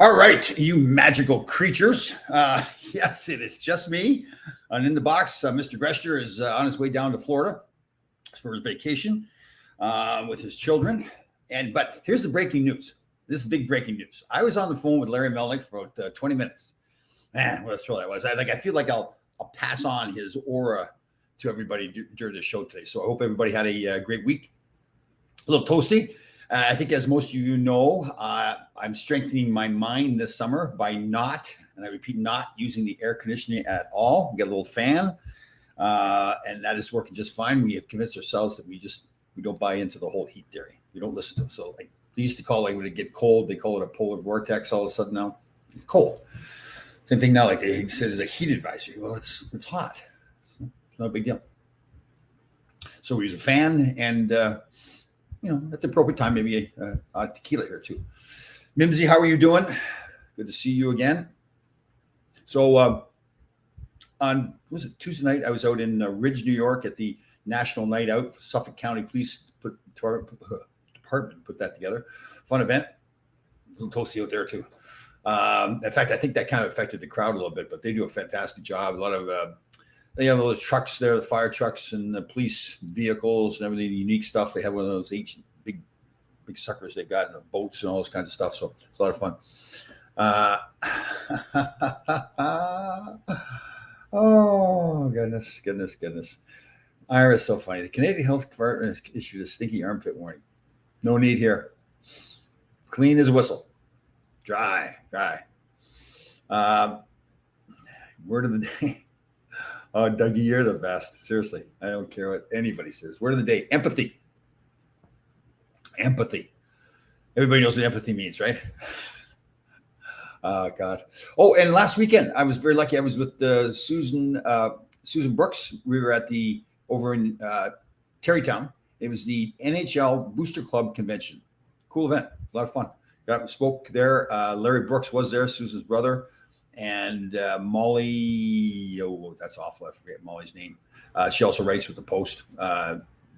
All right, you magical creatures. Yes, it is just me. And in the box, Mr. Grester is on his way down to Florida for his vacation with his children. But here's the breaking news. This is big breaking news. I was on the phone with Larry Melnick for about 20 minutes. Man, what a thrill that was. I feel like I'll pass on his aura to everybody during the show today. So I hope everybody had a great week. A little toasty. I think, as most of you know, I'm strengthening my mind this summer by not, and I repeat, not using the air conditioning at all. Get a little fan, and that is working just fine. We have convinced ourselves that we don't buy into the whole heat theory. We don't listen to it. So, like they used to call, like when it get cold, they call it a polar vortex. All of a sudden now, it's cold. Same thing now. Like they said, it's a heat advisory. Well, it's hot. It's not a big deal. So we use a fan and. At the appropriate time, maybe a tequila here too. Mimsy, how are you doing? Good to see you again. So on Tuesday night, I was out in Ridge, New York at the National Night Out. Suffolk County Police Department put that together. Fun event. A little toasty out there too. In fact, I think that kind of affected the crowd a little bit, but they do a fantastic job. A lot of they have all the trucks there, the fire trucks and the police vehicles and everything, unique stuff. They have one of those ancient big suckers they've got in the boats and all those kinds of stuff. So it's a lot of fun. Oh, goodness. Ira's so funny. The Canadian Health Department has issued a stinky armpit warning. No need here. Clean as a whistle. Dry. Word of the day. Oh, Dougie, you're the best. Seriously, I don't care what anybody says. Word of the day: empathy. Empathy. Everybody knows what empathy means, right? Oh God. Oh, and last weekend I was very lucky. I was with Susan Brooks. We were over in Terrytown. It was the NHL Booster Club convention. Cool event. A lot of fun. Got up and spoke there. Larry Brooks was there, Susan's brother. And Molly, that's awful. I forget Molly's name. She also writes with the Post.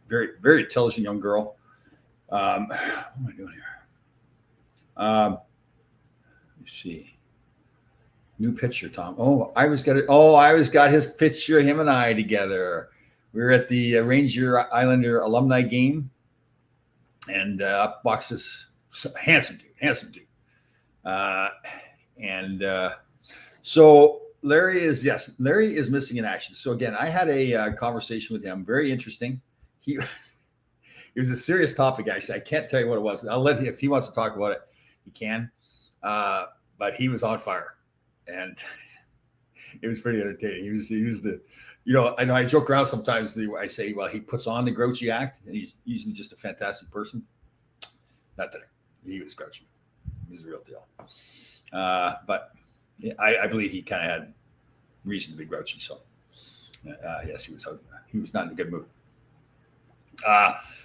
Very, very intelligent young girl. What am I doing here? Let me see. New picture, Tom. I was got his picture, him and I together. We were at the Ranger Islander alumni game. And boxes, handsome dude. So Larry is missing in action. So again, I had a conversation with him. Very interesting. It was a serious topic, actually. I can't tell you what it was. I'll let him, if he wants to talk about it, he can. But he was on fire, and it was pretty entertaining. He was the, I know I joke around sometimes. I say, well, he puts on the grouchy act, and he's usually just a fantastic person. Not today. He was grouchy. He's the real deal. But. I believe he kind of had reason to be grouchy. So, yes, he was not in a good mood.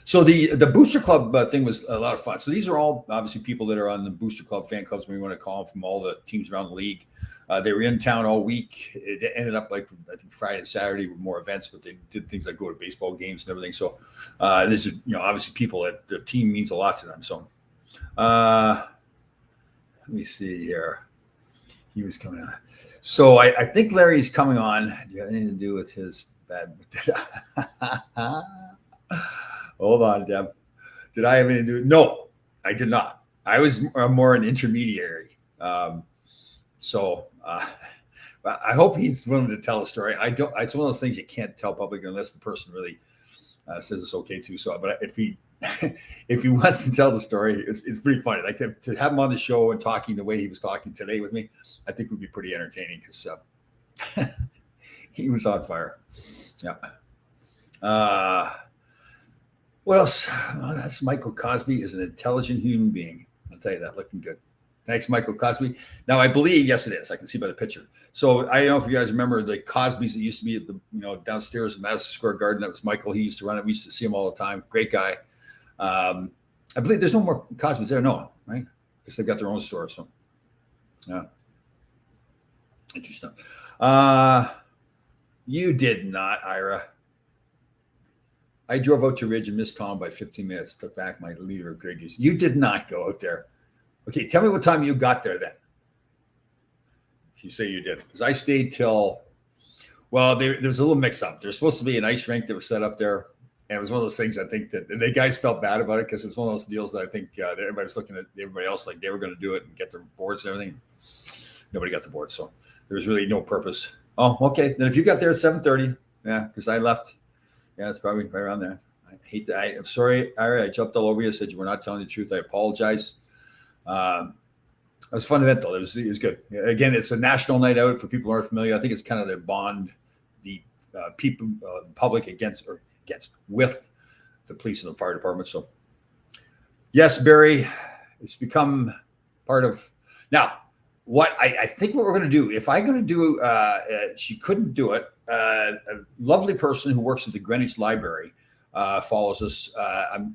So the Booster Club thing was a lot of fun. So these are all obviously people that are on the Booster Club fan clubs, when we want to call them, from all the teams around the league. They were in town all week. It ended up like, I think, Friday and Saturday with more events, but they did things like go to baseball games and everything. So this is, obviously people that the team means a lot to them. So let me see here. He was coming on. So I think Larry's coming on. Do you have anything to do with his bad? Hold on, Deb. Did I have anything to do? No, I did not. I was more an intermediary. So I hope he's willing to tell a story. I don't. It's one of those things you can't tell publicly unless the person really says it's okay to. So, but if he wants to tell the story, it's pretty funny. Like to have him on the show and talking the way he was talking today with me, I think would be pretty entertaining, because he was on fire. Yeah. What else? Well, that's Michael Cosby is an intelligent human being. I'll tell you that. Looking good. Thanks, Michael Cosby. Now, I believe, yes, it is. I can see by the picture. So I don't know if you guys remember the Cosbys that used to be at the, downstairs in Madison Square Garden. That was Michael. He used to run it. We used to see him all the time. Great guy. I believe there's no more Cosbys there. No, right? Because they've got their own store. So, yeah. Interesting. You did not, Ira. I drove out to Ridge and missed Tom by 15 minutes. Took back my leader of Greg. You did not go out there. Okay, tell me what time you got there then. if you say you did, because I stayed till, well, there's a little mix up. There's supposed to be an ice rink that was set up there. And it was one of those things I think that the guys felt bad about it because it was one of those deals that I think everybody was looking at everybody else like they were going to do it and get their boards and everything. Nobody got the board. So there was really no purpose. Oh, okay. Then if you got there at 7:30, yeah, because I left. Yeah, it's probably right around there. I hate that. I'm sorry, Ira. I jumped all over you. I said you were not telling the truth. I apologize. It was a fun event, though. It was good. Again, it's a national night out for people who aren't familiar. I think it's kind of their bond, the people, public with the police and the fire department. So, yes, Barry, it's become part of now. What I think what we're going to do, if I'm going to do, she couldn't do it. A lovely person who works at the Greenwich Library follows us.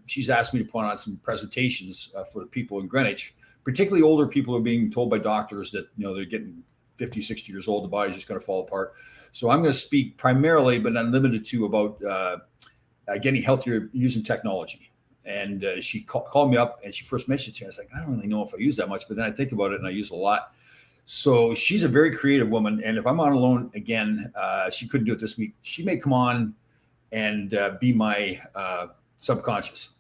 She's asked me to put on some presentations for the people in Greenwich, particularly older people who are being told by doctors that, they're getting 50, 60 years old, the body's just going to fall apart. So I'm going to speak primarily, but not limited to, about getting healthier using technology. And she called me up and she first mentioned it to me. I was like, I don't really know if I use that much, but then I think about it and I use a lot. So she's a very creative woman. And if I'm on alone again, she couldn't do it this week. She may come on and be my subconscious.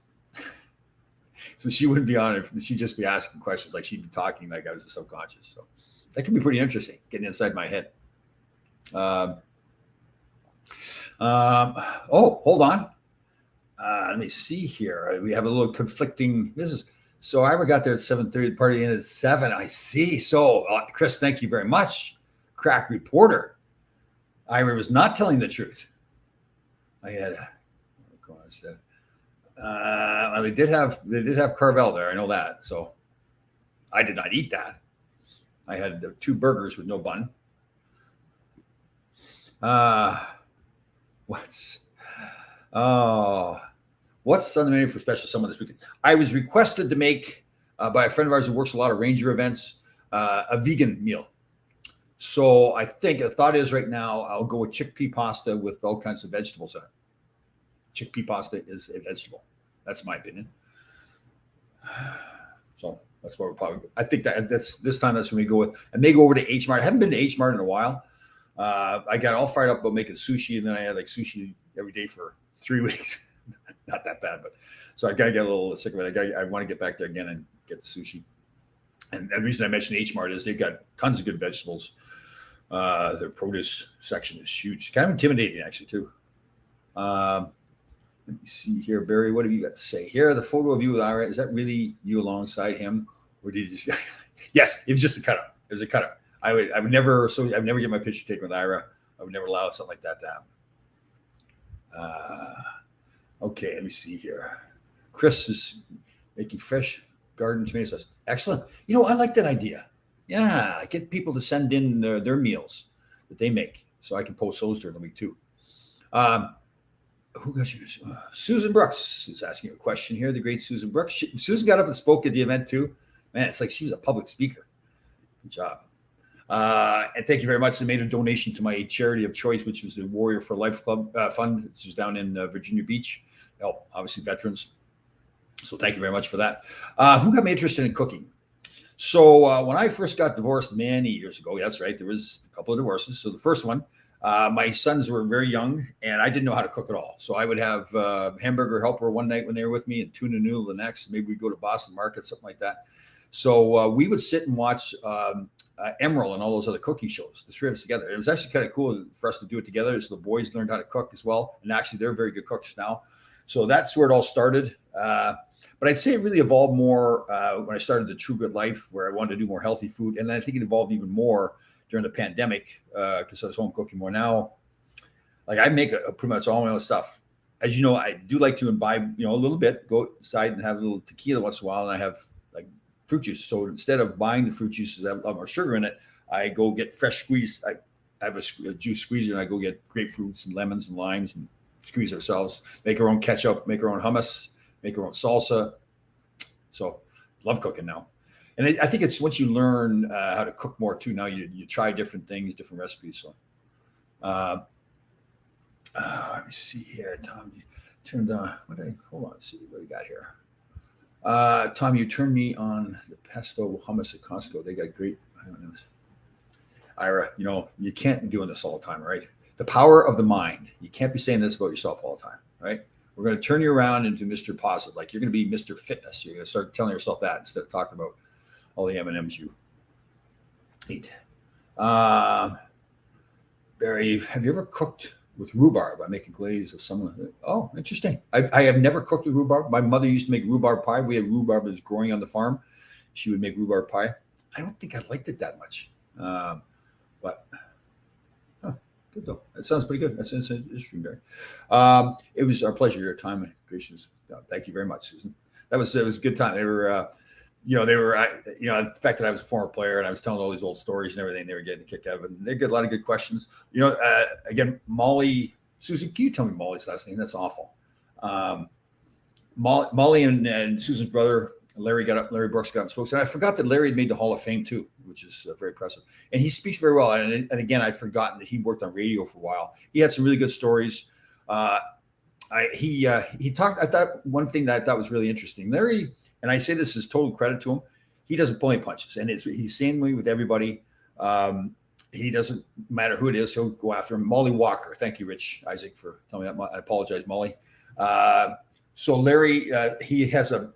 So she wouldn't be on it. She'd just be asking questions, like she'd be talking like I was the subconscious. So that could be pretty interesting, getting inside my head. Hold on. Let me see here. We have a little conflicting business. So Ira got there at 7:30. The party ended at 7. I see. So Chris, thank you very much. Crack reporter. Ira was not telling the truth. I had they did have Carvel there. I know that. So I did not eat that. I had 2 burgers with no bun. What's on the menu for special someone this weekend? I was requested to make by a friend of ours who works a lot of Ranger events a vegan meal. So I think the thought is right now I'll go with chickpea pasta with all kinds of vegetables in it. Chickpea pasta is a vegetable. That's my opinion. So that's what we're probably. I think that's this time. That's when we go with. I may go over to H Mart. I haven't been to H Mart in a while. I got all fired up about making sushi, and then I had like sushi every day for 3 weeks. Not that bad, but so I got to get a little sick of it. I want to get back there again and get the sushi. And the reason I mentioned H Mart is they've got tons of good vegetables. Their produce section is huge. Kind of intimidating, actually, too. Let me see here, Barry. What have you got to say here? The photo of you with Ira, is that really you alongside him, or did you just? Yes, it was just a cutout. It was a cutout. I would never. So I'd never get my picture taken with Ira. I would never allow something like that to happen. Okay, let me see here. Chris is making fresh garden tomato sauce. Excellent. I like that idea. Yeah, get people to send in their meals that they make, so I can post those during the week too. Who got you? Susan Brooks is asking a question here. The great Susan Brooks. Susan got up and spoke at the event too. Man, it's like she was a public speaker. Good job. And thank you very much. They made a donation to my charity of choice, which is the Warrior for Life Club Fund, which is down in Virginia Beach. Help, obviously, veterans. So thank you very much for that. Who got me interested in cooking? So when I first got divorced many years ago, that's right, there was a couple of divorces. So the first one, my sons were very young, and I didn't know how to cook at all. So I would have hamburger helper one night when they were with me and tuna noodle the next. Maybe we'd go to Boston Market, something like that. So we would sit and watch Emerald and all those other cooking shows, the 3 of us together. It was actually kind of cool for us to do it together. So the boys learned how to cook as well. And actually, they're very good cooks now. So that's where it all started. But I'd say it really evolved more when I started the True Good Life, where I wanted to do more healthy food. And then I think it evolved even more during the pandemic because I was home cooking more now. Like I make pretty much all my own stuff. As you know, I do like to imbibe, a little bit, go outside and have a little tequila once in a while. And I have like fruit juice. So instead of buying the fruit juices that have a lot more sugar in it, I go get fresh squeeze. I have a juice squeezer and I go get grapefruits and lemons and limes and squeeze ourselves, make our own ketchup, make our own hummus, make our own salsa. So love cooking now. And I think it's once you learn how to cook more too, now you try different things, different recipes. So let me see here. Tom, you turned on, hold on, let's see what we got here. Tom, you turned me on the pesto hummus at Costco. They got great. Ira, you can't be doing this all the time, right? The power of the mind. You can't be saying this about yourself all the time, right? We're going to turn you around into Mr. Positive. Like you're going to be Mr. Fitness. You're going to start telling yourself that instead of talking about all the M&Ms you eat. Barry, have you ever cooked with rhubarb? I make a glaze of someone. Oh, interesting. I have never cooked with rhubarb. My mother used to make rhubarb pie. We had rhubarb that was growing on the farm. She would make rhubarb pie. I don't think I liked it that much. But good though. That sounds pretty good. That's interesting, Barry. It was our pleasure. Your time and gracious. Thank you very much, Susan. It was a good time. They were, the fact that I was a former player and I was telling all these old stories and everything, they were getting a kick out of it. And they get a lot of good questions. Again, Molly, Susan, can you tell me Molly's last name? That's awful. Molly and Susan's brother, Larry Brooks got up and spoke. And I forgot that Larry had made the Hall of Fame too, which is very impressive. And he speaks very well. And again, I'd forgotten that he worked on radio for a while. He had some really good stories. He talked, I thought one thing that I thought was really interesting. Larry, and I say this is total credit to him, he doesn't pull any punches. And he's same way with everybody. He doesn't matter who it is, he'll go after him. Molly Walker. Thank you, Rich Isaac, for telling me that. I apologize, Molly. So Larry, he has a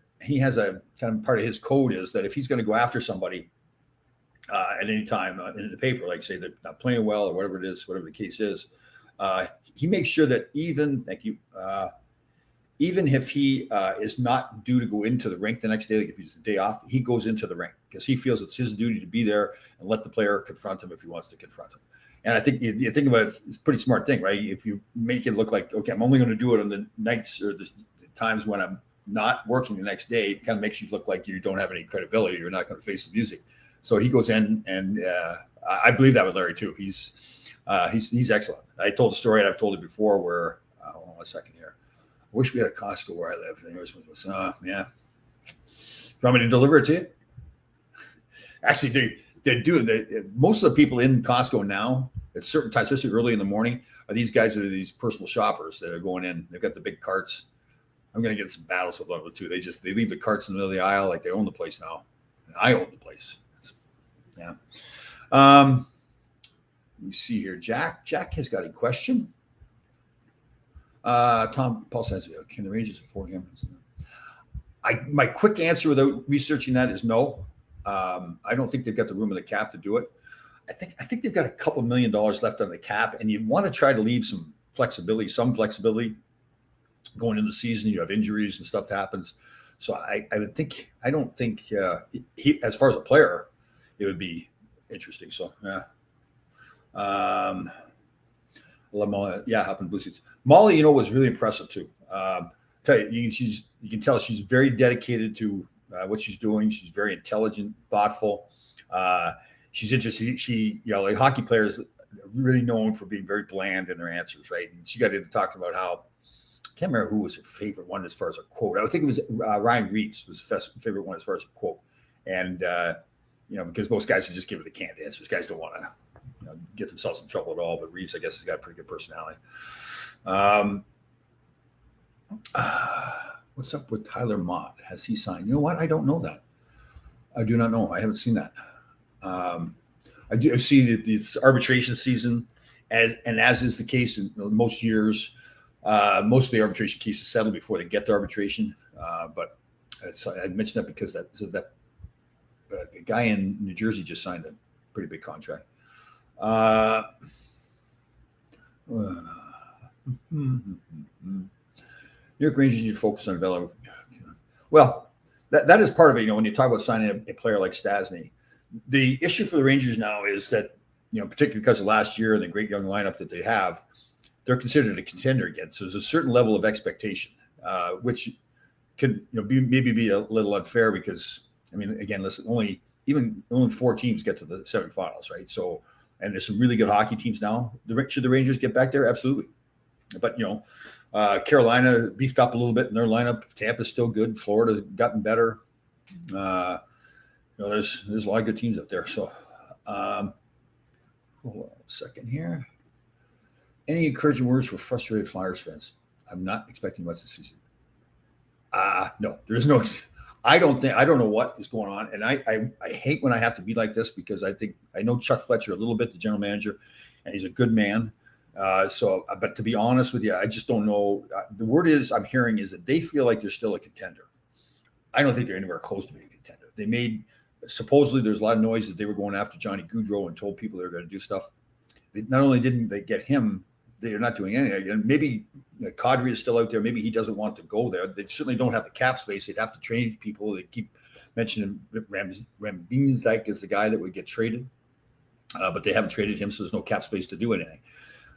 kind of part of his code is that if he's going to go after somebody at any time in the paper, like say they're not playing well or whatever it is, whatever the case is, he makes sure that even if he is not due to go into the rink the next day, like if he's the day off, he goes into the rink because he feels it's his duty to be there and let the player confront him if he wants to confront him. And I think you think about it, it's a pretty smart thing, right? If you make it look like, okay, I'm only going to do it on the nights or the times when I'm not working the next day, it kind of makes you look like you don't have any credibility. You're not going to face the music. So he goes in, and I believe that with Larry too. He's excellent. I told a story, and I've told it before, where hold on a second here. I wish we had a Costco where I live. And everyone goes, yeah. You want me to deliver it to you? Actually, they're doing most of the people in Costco now at certain times, especially early in the morning, are these guys that are these personal shoppers that are going in. They've got the big carts. I'm going to get some battles with them too. They leave the carts in the middle of the aisle like they own the place now. And I own the place. Yeah. Let me see here. Jack has got a question. Paul says, can the Rangers afford him? My quick answer without researching that is no. I don't think they've got the room in the cap to do it. I think they've got a couple $1 million left on the cap, and you want to try to leave some flexibility going into the season. You have injuries and stuff that happens. So I don't think he, as far as a player, it would be interesting. So yeah. Up in blue seats. Molly, was really impressive too. Tell you can tell she's very dedicated to what she's doing. She's very intelligent, thoughtful. She's interested. She, like hockey players, are really known for being very bland in their answers, right? And she got into talking about how, I can't remember who was her favorite one as far as a quote. I think it was Ryan Reeves was the favorite one as far as a quote. And, because most guys would just give her the canned answers. Guys don't want to get themselves in trouble at all. But Reeves, I guess, has got a pretty good personality. What's up with Tyler Mott? Has he signed? You know what? I don't know that. I do not know. I haven't seen that. I do see that it's arbitration season, as is the case in most years. Most of the arbitration cases settle before they get to arbitration. But I mentioned that because the guy in New Jersey just signed a pretty big contract. New York Rangers need to focus on Vela. Well, that is part of it. When you talk about signing a player like Stastny, the issue for the Rangers now is that, particularly because of last year and the great young lineup that they have, they're considered a contender again. So there's a certain level of expectation, which can maybe be a little unfair because, again, listen, only 4 teams get to the semifinals, right? So, and there's some really good hockey teams now. Should the Rangers get back there? Absolutely. But, Carolina beefed up a little bit in their lineup. Tampa's still good. Florida's gotten better. There's a lot of good teams out there. So, hold on a second here. Any encouraging words for frustrated Flyers fans? I'm not expecting much this season. No, there's no. I don't know what is going on. And I hate when I have to be like this, because I know Chuck Fletcher a little bit, the general manager, and he's a good man. But to be honest with you, I just don't know. The word I'm hearing is that they feel like they're still a contender. I don't think they're anywhere close to being a contender. Supposedly there's a lot of noise that they were going after Johnny Gaudreau and told people they were going to do stuff. Not only didn't they get him, they're not doing anything. And maybe Kadri is still out there. Maybe he doesn't want to go there. They certainly don't have the cap space. They'd have to trade people. They keep mentioning Rambinzak is the guy that would get traded, but they haven't traded him, so there's no cap space to do anything.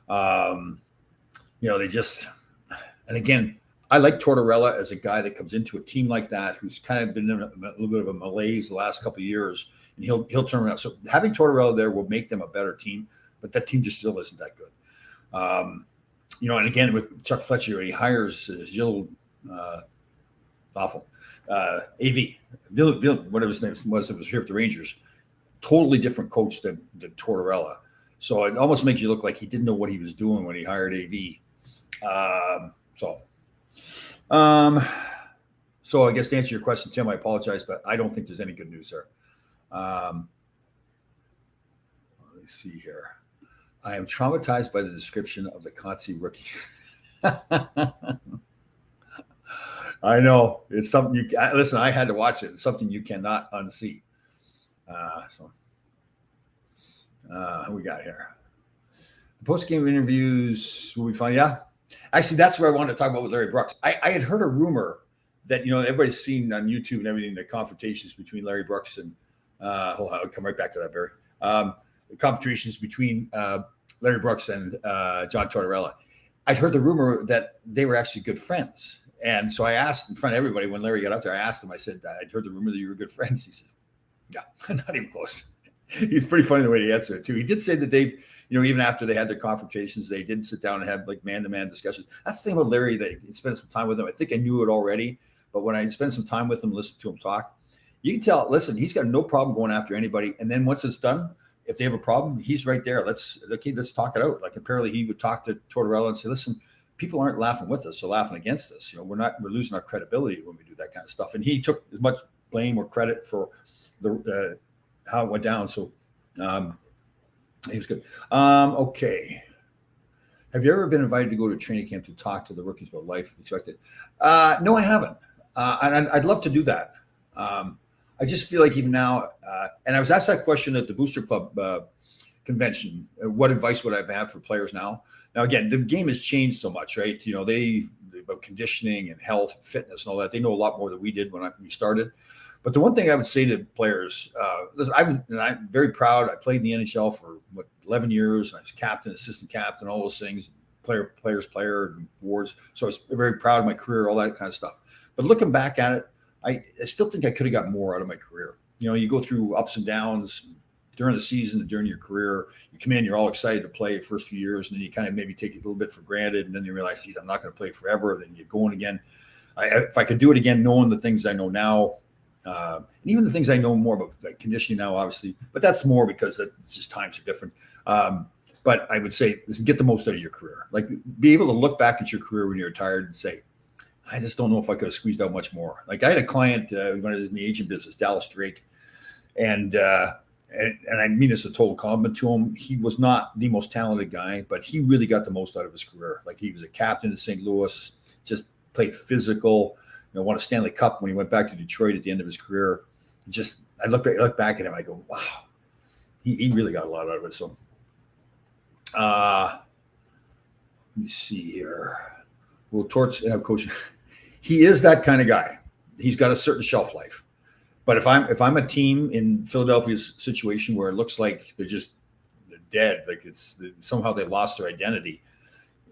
And again, I like Tortorella as a guy that comes into a team like that, who's kind of been in a little bit of a malaise the last couple of years, and he'll turn around. So having Tortorella there will make them a better team, but that team just still isn't that good. And again, with Chuck Fletcher, he hires Gilles awful AV, whatever his name was, that was here at the Rangers. Totally different coach than Tortorella. So it almost makes you look like he didn't know what he was doing when he hired AV. So I guess to answer your question, Tim, I apologize, but I don't think there's any good news there. Let's see here. I am traumatized by the description of the Kotze rookie. I know it's something listen. I had to watch it. It's something you cannot unsee. Who we got here? The post-game interviews will be fun. Yeah, actually, that's where I wanted to talk about with Larry Brooks. I had heard a rumor that everybody's seen on YouTube and everything, the confrontations between Larry Brooks and I'll come right back to that, Barry. The confrontations between Larry Brooks and John Tortorella. I'd heard the rumor that they were actually good friends. And so I asked in front of everybody when Larry got up there, I asked him, I said, I'd heard the rumor that you were good friends. He said, yeah, not even close. He's pretty funny the way he answered it too. He did say that they've, even after they had their confrontations, they did sit down and have like man-to-man discussions. That's the thing about Larry, that he spent some time with him. I think I knew it already, but when I spent some time with him, listened to him talk, you can tell, listen, he's got no problem going after anybody. And then once it's done, if they have a problem, he's right there. Let's talk it out. Like apparently he would talk to Tortorella and say, listen, people aren't laughing with us, they're laughing against us. We're losing our credibility when we do that kind of stuff. And he took as much blame or credit for the how it went down. So he was good. Okay. Have you ever been invited to go to a training camp to talk to the rookies about life expected? No, I haven't. And I'd love to do that. I just feel like even now, and I was asked that question at the Booster Club convention, what advice would I have for players now? Now, again, the game has changed so much, right? They about conditioning and health and fitness and all that. They know a lot more than we did when we started. But the one thing I would say to players, listen, I'm very proud. I played in the NHL for 11 years. I was captain, assistant captain, all those things, player, awards. So I was very proud of my career, all that kind of stuff. But looking back at it, I still think I could have got more out of my career. You go through ups and downs during the season and during your career. You come in, you're all excited to play the first few years, and then you kind of maybe take it a little bit for granted, and then you realize, geez, I'm not going to play forever. Then you get going again. If I could do it again, knowing the things I know now, and even the things I know more about, like conditioning now, obviously, but that's more because it's just times are different. But I would say, listen, get the most out of your career. Like, be able to look back at your career when you're retired and say, I just don't know if I could have squeezed out much more. Like, I had a client when I was in the agent business, Dallas Drake, and I mean this a total compliment to him. He was not the most talented guy, but he really got the most out of his career. Like, he was a captain in St. Louis, just played physical. Won a Stanley Cup when he went back to Detroit at the end of his career. I look back at him and I go, wow, he really got a lot out of it. So, let me see here. Well, Torts and coach, he is that kind of guy. He's got a certain shelf life. But if I'm a team in Philadelphia's situation where it looks like they're dead, like somehow they lost their identity,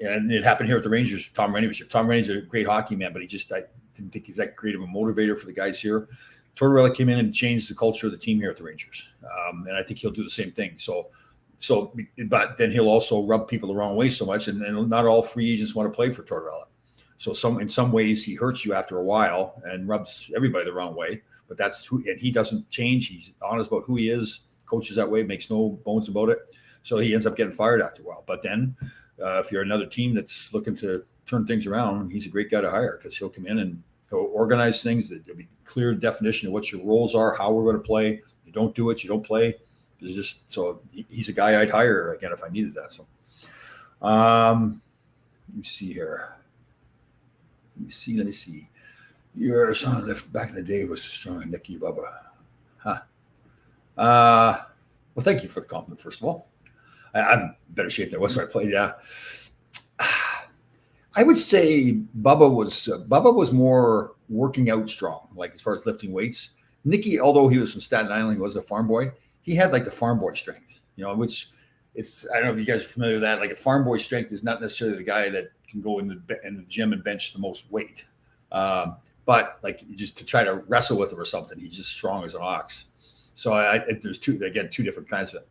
and it happened here with the Rangers. Tom Rainey was here. Tom Rainey's a great hockey man, but I didn't think he's that great of a motivator for the guys here. Tortorella came in and changed the culture of the team here at the Rangers, and I think he'll do the same thing. But then he'll also rub people the wrong way so much, and not all free agents want to play for Tortorella. So in some ways he hurts you after a while and rubs everybody the wrong way. But and he doesn't change. He's honest about who he is. Coaches that way, makes no bones about it. So he ends up getting fired after a while. But then if you're another team that's looking to turn things around, he's a great guy to hire because he'll come in and He'll organize things. There'll be clear definition of what your roles are, how we're going to play. You don't do it, you don't play. There's just so he's a guy I'd hire again if I needed that. So, let me see here. Let me see. Your son lift back in the day was strong, Nicky Bubba. Huh. Well, thank you for the compliment, first of all. I'm in better shape than I was when I played. Yeah. I would say Bubba was more working out strong, like as far as lifting weights. Nicky, although he was from Staten Island, he was a farm boy. He had like the farm boy strength, which it's, I don't know if you guys are familiar with that. Like a farm boy strength is not necessarily the guy that can go in the gym and bench the most weight. But like just to try to wrestle with him or something, he's just strong as an ox. So there's two different kinds of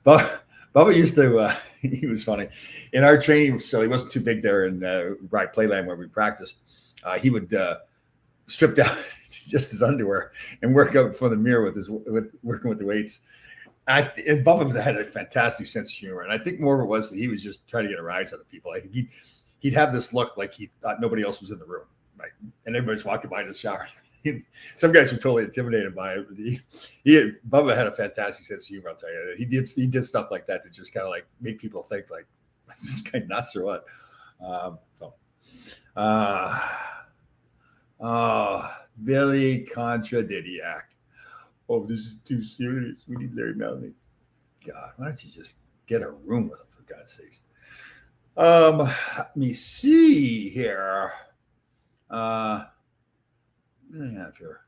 but Bubba used to, he was funny in our training. So he wasn't too big there in Rye Playland where we practiced. He would strip down just his underwear and work out before the mirror with working with the weights. And Bubba had a fantastic sense of humor. And I think more of it was that he was just trying to get a rise out of people. I think he'd have this look like he thought nobody else was in the room, right? And everybody's walking by the shower. Some guys were totally intimidated by it. Bubba had a fantastic sense of humor. I'll tell you, he did stuff like that to just kind of like make people think like, is this guy nuts or what? Billy Contradidiac. Oh, this is too serious. We need Larry Melnick. God, why don't you just get a room with him, for God's sakes? Let me see here. What do I have here?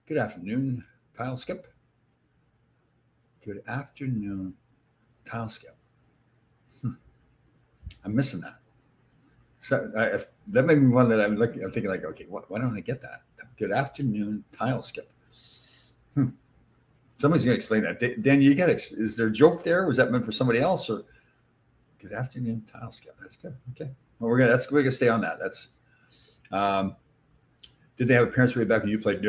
Good afternoon, Tile Skip. Good afternoon, Tile Skip. I'm missing that. So that made me one that I'm thinking like, okay, why don't I get that? Good afternoon, Tile Skip. Somebody's gonna explain that. Dan, you get it. Is there a joke there? Was that meant for somebody else? Or good afternoon, Tile Skip. That's good. Okay. Well, we're gonna stay on that. That's did they have a parents' way back when you played?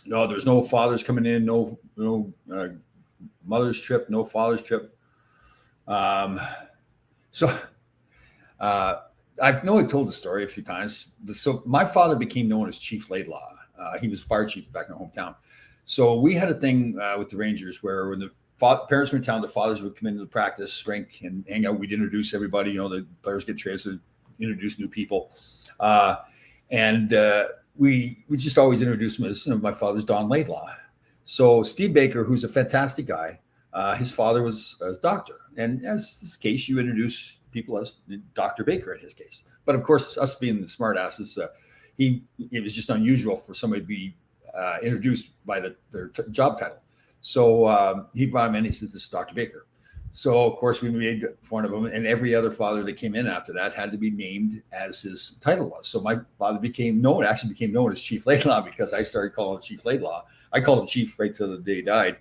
No, there's no fathers coming in, no mother's trip, no father's trip. So I know I told the story a few times. So my father became known as Chief Laidlaw. He was fire chief back in my hometown. So we had a thing with the Rangers where when the parents were in town, the fathers would come into the practice rink and hang out. We'd introduce everybody. The players get traded, introduce new people. And we just always introduce him as my father's Don Laidlaw. So Steve Baker, who's a fantastic guy, his father was a doctor. And as is the case, you introduce people as Dr. Baker in his case. But of course, us being the smart asses, it was just unusual for somebody to be introduced by their job title. So he brought him in. He said, "This is Dr. Baker." So of course we made fun of him, and every other father that came in after that had to be named as his title was. So my father became known as Chief Laidlaw because I started calling him Chief Laidlaw. I called him Chief right till the day he died.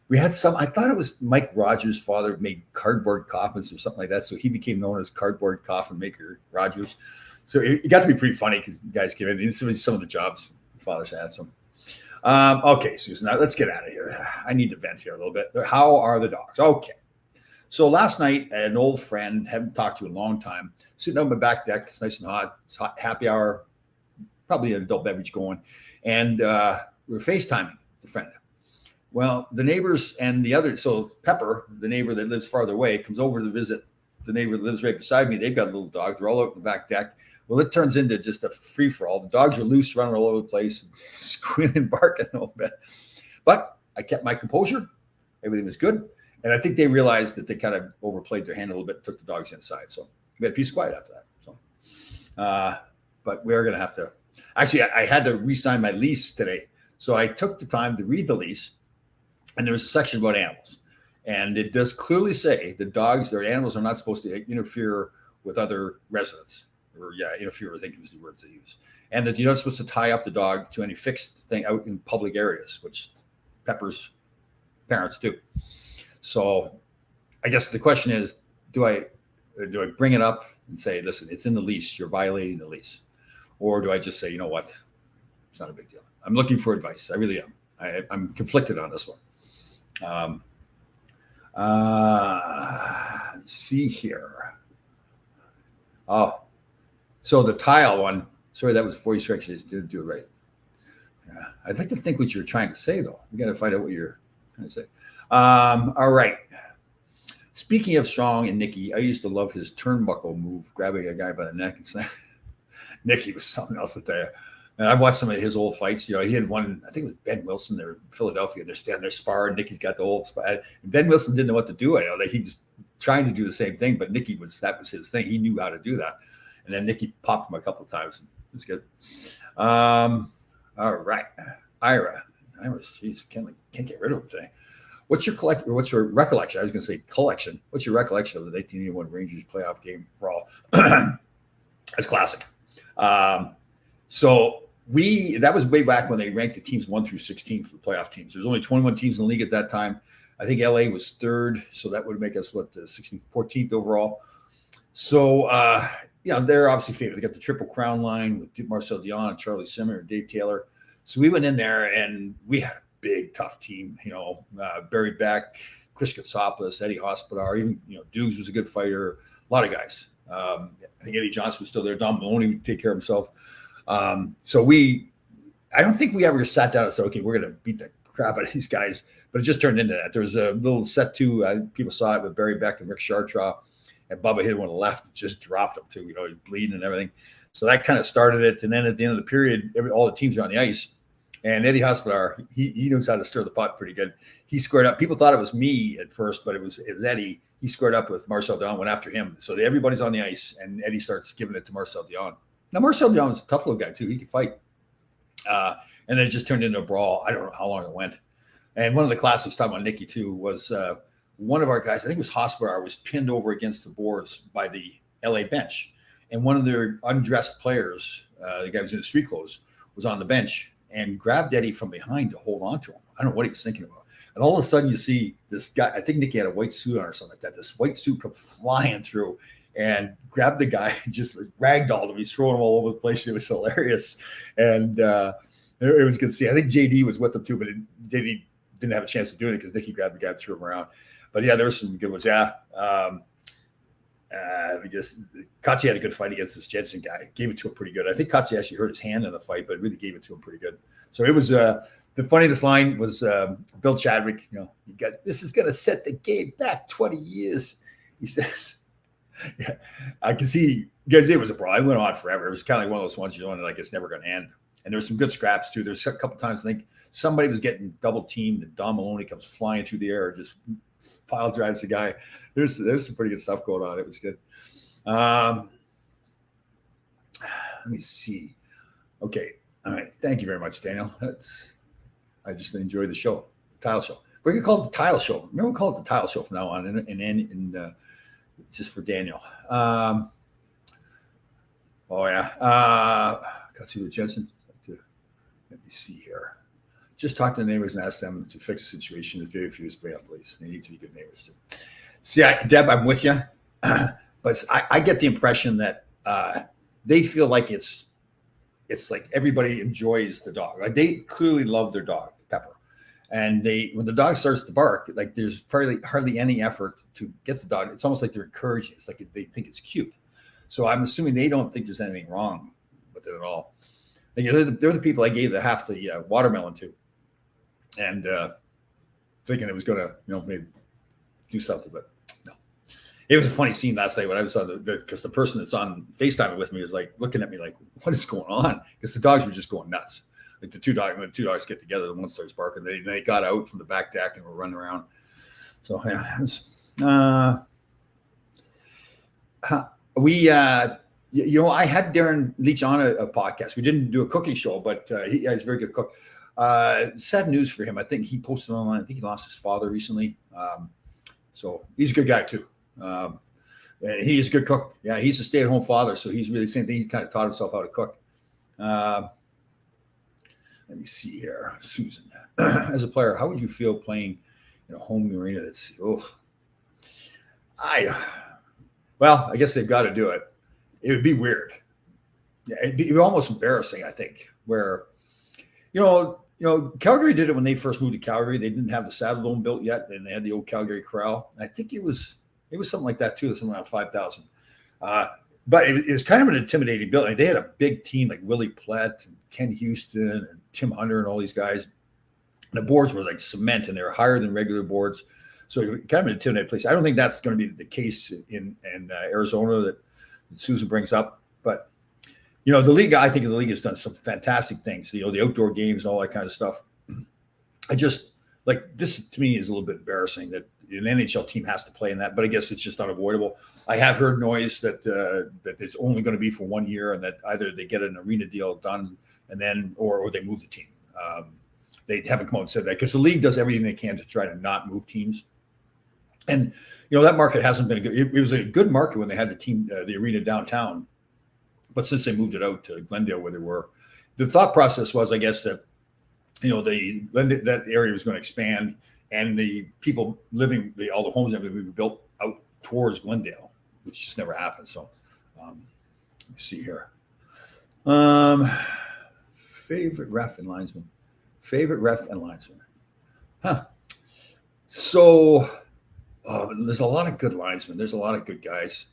We had I thought it was Mike Rogers' father made cardboard coffins or something like that. So he became known as Cardboard Coffin Maker Rogers. So it got to be pretty funny because guys came in. Some of the jobs fathers had some. Okay, Susan, now let's get out of here. I need to vent here a little bit. How are the dogs? Okay. So last night, an old friend, haven't talked to in a long time, sitting on my back deck. It's nice and hot. It's hot, happy hour, probably an adult beverage going. And we were FaceTiming the friend. Well, the neighbors and so Pepper, the neighbor that lives farther away, comes over to visit the neighbor that lives right beside me. They've got a little dog. They're all out on the back deck. Well, it turns into just a free-for-all. The dogs are loose, running all over the place, squealing, barking a little bit. But I kept my composure. Everything was good. And I think they realized that they kind of overplayed their hand a little bit, took the dogs inside. So we had peace and quiet after that. So, but we are going to have to – actually, I had to re-sign my lease today. So I took the time to read the lease, and there was a section about animals. And it does clearly say the dogs, their animals are not supposed to interfere with other residents. Or interfere, I think was the words they use. And that you're not supposed to tie up the dog to any fixed thing out in public areas, which Pepper's parents do. So I guess the question is, do I bring it up and say, listen, it's in the lease, you're violating the lease? Or do I just say, you know what, it's not a big deal? I'm looking for advice. I really am. I'm conflicted on this one. Let's see here. Oh, So the tile one, sorry, that was 40 strikes. I just didn't do it right. Yeah. I'd like to think what you were trying to say, though. You got to find out what you're trying to say. All right. Speaking of Strong and Nicky, I used to love his turnbuckle move, grabbing a guy by the neck and saying, Nicky was something else, to tell you. And I've watched some of his old fights. He had one, I think it was Ben Wilson there in Philadelphia. They're standing there sparring. Nicky's got the old spot. Ben Wilson didn't know what to do. I know that he was trying to do the same thing, but that was his thing. He knew how to do that. And then Nicky popped him a couple of times. It was good. All right. Ira's, geez, can't get rid of him today. What's your recollection? I was going to say collection. What's your recollection of the 1981 Rangers playoff game brawl? That's classic. So that was way back when they ranked the teams 1 through 16 for the playoff teams. There's only 21 teams in the league at that time. I think LA was third, so that would make us the 16th, 14th overall. So they're obviously favored. They got the Triple Crown line with Marcel Dion, Charlie Simmer, and Dave Taylor. So we went in there and we had a big, tough team. Barry Beck, Chris Katsopoulos, Eddie Hospodar, even Dukes was a good fighter. A lot of guys. I think Eddie Johnson was still there. Don Maloney would take care of himself. I don't think we ever sat down and said, okay, we're going to beat the crap out of these guys. But it just turned into that. There was a little set two. People saw it with Barry Beck and Rick Chartraw. And Bubba hit one on the left, just dropped him too. He's bleeding and everything. So that kind of started it. And then at the end of the period, all the teams are on the ice. And Eddie Hospodar, he knows how to stir the pot pretty good. He squared up. People thought it was me at first, but it was Eddie. He squared up with Marcel Dion, went after him. So everybody's on the ice, and Eddie starts giving it to Marcel Dion. Now, Marcel Dion was a tough little guy, too. He could fight. And then it just turned into a brawl. I don't know how long it went. And one of the classics, talking about Nicky, too, was one of our guys, I think it was Hospodar, was pinned over against the boards by the LA bench. And one of their undressed players, the guy who was in his street clothes, was on the bench and grabbed Eddie from behind to hold on to him. I don't know what he was thinking about. And all of a sudden you see this guy, I think Nicky had a white suit on or something like that. This white suit come flying through and grabbed the guy and just ragdolled him. He's throwing him all over the place. It was hilarious. And it was good to see. I think JD was with him too, but JD didn't have a chance to do it because Nicky grabbed the guy and threw him around. But yeah, there were some good ones. Yeah. Katsi had a good fight against this Jensen guy. Gave it to him pretty good. I think Katsi actually hurt his hand in the fight, but really gave it to him pretty good. So it was the funniest line was Bill Chadwick. This is going to set the game back 20 years. He says, "Yeah, I can see." Because it was a brawl. It went on forever. It was kind of like one of those ones like it's never going to end. And there was some good scraps too. There's a couple times I think somebody was getting double teamed, and Don Maloney comes flying through the air, just pile drives the guy. There's some pretty good stuff going on. It was good. Let me see. Okay. All right. Thank you very much, Daniel. I just enjoyed the show, the Tile Show. We're going to call it the Tile Show. Remember, we call it the Tile Show from now on, and just for Daniel. Oh, yeah. Got to see Jensen. Let me see here. Just talk to the neighbors and ask them to fix the situation. There's very few spray off lease. They need to be good neighbors too. See, Deb, I'm with you, but I get the impression that they feel like it's like everybody enjoys the dog. Like they clearly love their dog, Pepper, and when the dog starts to bark, like there's hardly any effort to get the dog. It's almost like they're encouraging. It's like they think it's cute. So I'm assuming they don't think there's anything wrong with it at all. They're the people I gave half the watermelon to, and thinking it was going to, maybe do something, but no. It was a funny scene last night when I was on because the person that's on FaceTime with me was like looking at me like, what is going on? Because the dogs were just going nuts. Like when the two dogs get together, the one starts barking. They got out from the back deck and were running around. So yeah, it was, I had Darren Leach on a podcast. We didn't do a cooking show, but he's a very good cook. Sad news for him. I think he posted online. I think he lost his father recently. So he's a good guy too. And he's a good cook. Yeah, he's a stay-at-home father, so he's really the same thing. He kind of taught himself how to cook. Let me see here. Susan, as a player, how would you feel playing in a home arena that's well, I guess they've got to do it. It would be weird. Yeah, it'd be almost embarrassing, I think, where, Calgary did it when they first moved to Calgary. They didn't have the Saddle Dome built yet, and they had the old Calgary Corral. And I think it was something like that too, something around 5,000. but it was kind of an intimidating building. They had a big team like Willie Plett and Ken Houston and Tim Hunter and all these guys. The boards were like cement, and they were higher than regular boards. So kind of an intimidating place. I don't think that's going to be the case in Arizona that Susan brings up. But, the league, I think the league has done some fantastic things, the outdoor games and all that kind of stuff. I just, this to me is a little bit embarrassing that an NHL team has to play in that, but I guess it's just unavoidable. I have heard noise that it's only going to be for 1 year, and that either they get an arena deal done and then, or they move the team. They haven't come out and said that because the league does everything they can to try to not move teams. And, that market hasn't been good. It was a good market when they had the arena downtown. But since they moved it out to Glendale where they were, the thought process was, I guess, that, that area was going to expand, and the people living, all the homes that would be built out towards Glendale, which just never happened. So let me see here. Favorite ref and linesman. Huh. So there's a lot of good linesmen. There's a lot of good guys.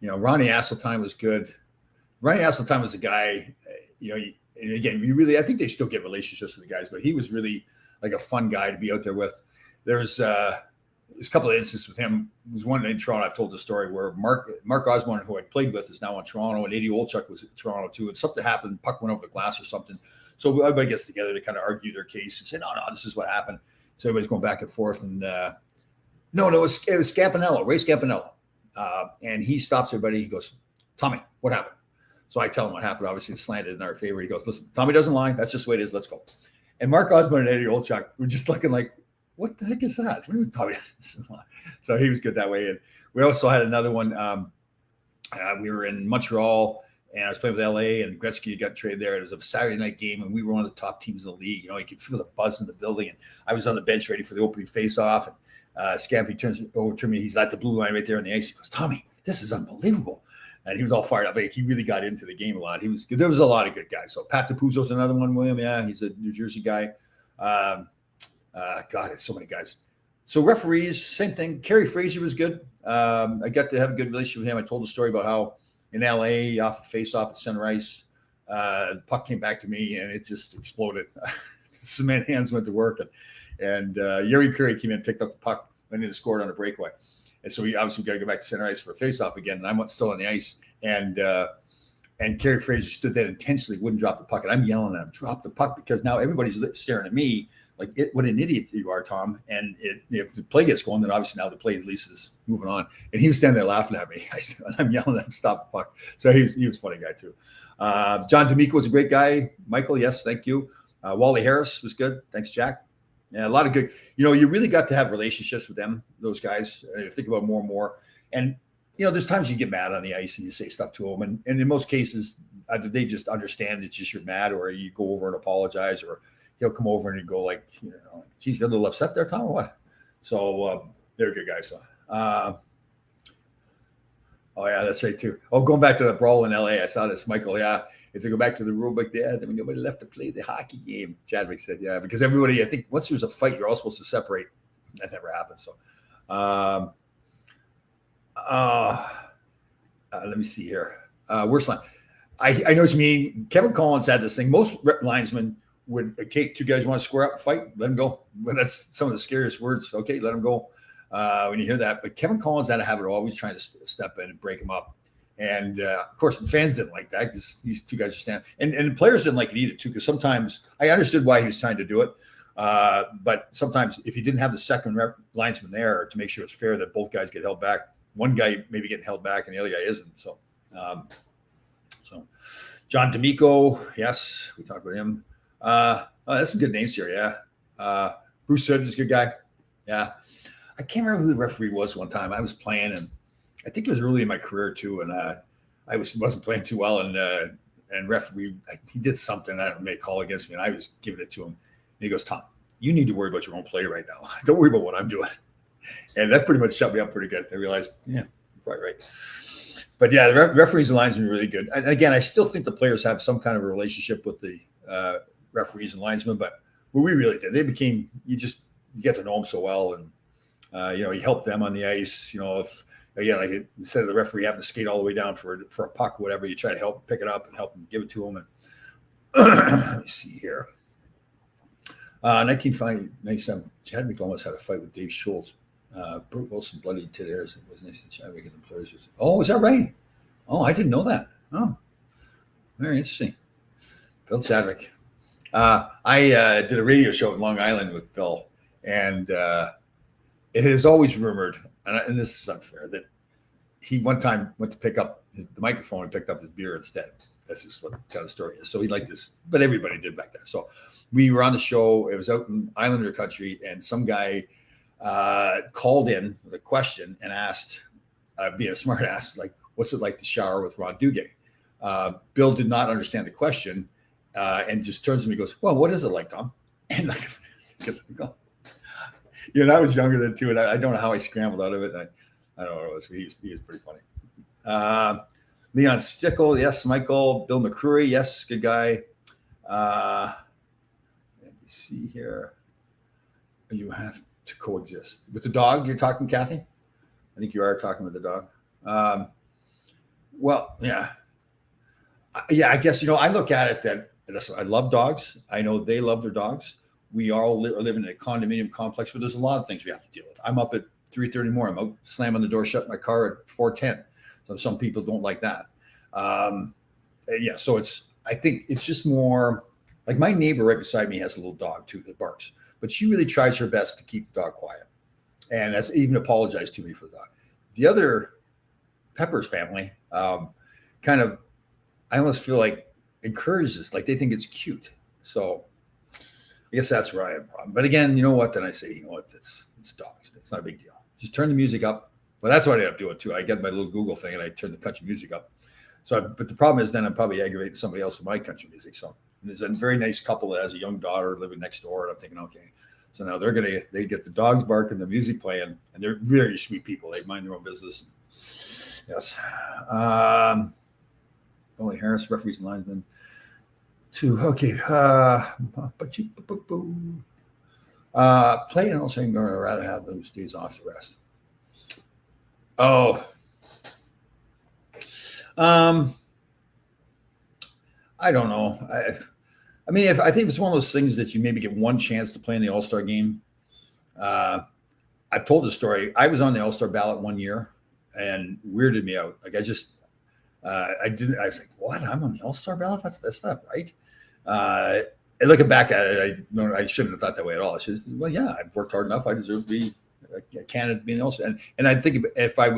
Ronnie Asseltine was good. Ronnie Asseltine was a guy, and again, I think they still get relationships with the guys, but he was really like a fun guy to be out there with. There's a couple of instances with him. There was one in Toronto. I've told the story where Mark Osborne, who I played with, is now in Toronto, and Eddie Olchuk was in Toronto too. And something happened, puck went over the glass or something. So everybody gets together to kind of argue their case and say, no, this is what happened. So everybody's going back and forth. And no, it was Scampanello, Ray Scampanello. And he stops everybody. He goes, Tommy, what happened? So I tell him what happened. Obviously, it's slanted in our favor. He goes, listen, Tommy doesn't lie. That's just the way it is. Let's go. And Mark Osborne and Eddie Olchuk were just looking like, what the heck is that? What do you mean Tommy doesn't lie? So he was good that way. And we also had another one. We were in Montreal, and I was playing with LA, and Gretzky got traded there. It was a Saturday night game, and we were one of the top teams in the league. You could feel the buzz in the building. And I was on the bench ready for the opening face-off. And Scampy turns over to me. He's at the blue line right there on the ice. He goes, Tommy, this is unbelievable. And he was all fired up. Like, he really got into the game a lot. There was a lot of good guys. So Pat DePuzzo's another one, William. Yeah, he's a New Jersey guy. God, it's so many guys. So referees, same thing. Kerry Fraser was good. I got to have a good relationship with him. I told the story about how in LA, off a face-off at center ice, the puck came back to me, and it just exploded. Cement hands went to work, and Yuri Curry came in, picked up the puck, went in and scored on a breakaway. And so we obviously got to go back to center ice for a face-off again, and I'm still on the ice. And Kerry Fraser stood there intensely, wouldn't drop the puck. And I'm yelling at him, drop the puck, because now everybody's staring at me like, what an idiot you are, Tom. And if the play gets going, then obviously now the play at least is moving on. And he was standing there laughing at me. And I'm yelling at him, stop the puck. So he was a funny guy too. John D'Amico was a great guy. Michael, yes, thank you. Wally Harris was good. Thanks, Jack. Yeah, a lot of good. You really got to have relationships with them, those guys. I think about more and more. And, there's times you get mad on the ice and you say stuff to them. And in most cases, either they just understand it's just you're mad, or you go over and apologize, or he'll come over and you go like, geez, you're a little upset there, Tom, or what? So they're good guys. So, oh, yeah, that's right, too. Oh, going back to the brawl in L.A., I saw this, Michael. Yeah, if they go back to the rule book there, then nobody left to play the hockey game. Chadwick said, yeah, because everybody, I think once there's a fight, you're all supposed to separate. That never happened. So let me see here. Worst line. I know what you mean. Kevin Collins had this thing. Most linesmen would, okay, two guys want to square up and fight, let them go. Well, that's some of the scariest words. Okay, let them go when you hear that. But Kevin Collins had a habit of always trying to step in and break them up. And, of course, the fans didn't like that because these two guys are standing. And the players didn't like it either, too, because sometimes I understood why he was trying to do it. But sometimes if you didn't have the second linesman there to make sure it's fair that both guys get held back, one guy maybe getting held back and the other guy isn't. So John D'Amico, yes, we talked about him. That's some good names here, yeah. Bruce Hood is a good guy. Yeah. I can't remember who the referee was one time. I was playing, and I think it was early in my career too, and I wasn't playing too well, and referee, he did something, I don't know, made a call against me, and I was giving it to him. And he goes, Tom, you need to worry about your own play right now. Don't worry about what I'm doing. And that pretty much shut me up pretty good. I realized, yeah, you're quite right. But yeah, the referees and linesmen are really good. And again, I still think the players have some kind of a relationship with the referees and linesmen, but what we really did, they became, you get to know them so well, and you help them on the ice. If again, like instead of the referee having to skate all the way down for a puck or whatever, you try to help pick it up and help him give it to him. And let me see here. 1997, Chadwick almost had a fight with Dave Schultz. Burt Wilson bloodied Ted Ayers. It was nice to Chadwick and the players. Oh, is that right? Oh, I didn't know that. Oh, very interesting. Bill Chadwick. I did a radio show in Long Island with Bill, and it is always rumored, and this is unfair, that he one time went to pick up the microphone and picked up his beer instead. That's just what kind of the story is. So he liked this, but everybody did back then. So we were on the show. It was out in Islander country, and some guy called in with a question and asked, being a smart ass, like, what's it like to shower with Ron Duguay? Bill did not understand the question and just turns to me and goes, well, what is it like, Tom? And like, you know, I was younger than two, and I don't know how I scrambled out of it. I don't know what it was. He was pretty funny. Leon Stickle, yes. Michael. Bill McCreary, yes. Good guy. Let me see here. You have to coexist with the dog. You're talking, Kathy? I think you are talking with the dog. Well, yeah. I guess, you know, I look at it that listen, I love dogs. I know they love their dogs. We all are living in a condominium complex, but there's a lot of things we have to deal with. I'm up at 3:30 in the morning. I'm out slamming the door, shut my car at 4:10. So some people don't like that. Yeah, so I think it's just more like my neighbor right beside me has a little dog too that barks, but she really tries her best to keep the dog quiet and has even apologized to me for the dog. The other Pepper's family kind of, I almost feel like encourages this, like they think it's cute. So I guess that's where I am from. But again, you know what? Then I say, you know what? It's dogs. It's not a big deal. Just turn the music up. Well, that's what I end up doing too. I get my little Google thing and I turn the country music up. But the problem is then I'm probably aggravating somebody else with my country music. So there's a very nice couple that has a young daughter living next door. And I'm thinking, okay, so now they get the dogs barking, the music playing, and they're very sweet people. They mind their own business. Yes. Billy Harris, referees and linesmen. 2. Okay. Play and also I'm going to rather have those days off to rest. Oh. I don't know. I mean, I think it's one of those things that you maybe get one chance to play in the All-Star game. I've told the story. I was on the All-Star ballot one year and weirded me out. Like I was like, what? I'm on the All-Star ballot? That's not right. And looking back at it, I shouldn't have thought that way at all. I should, well, yeah, I've worked hard enough. I deserve to be a candidate to be an All-Star. And I think if I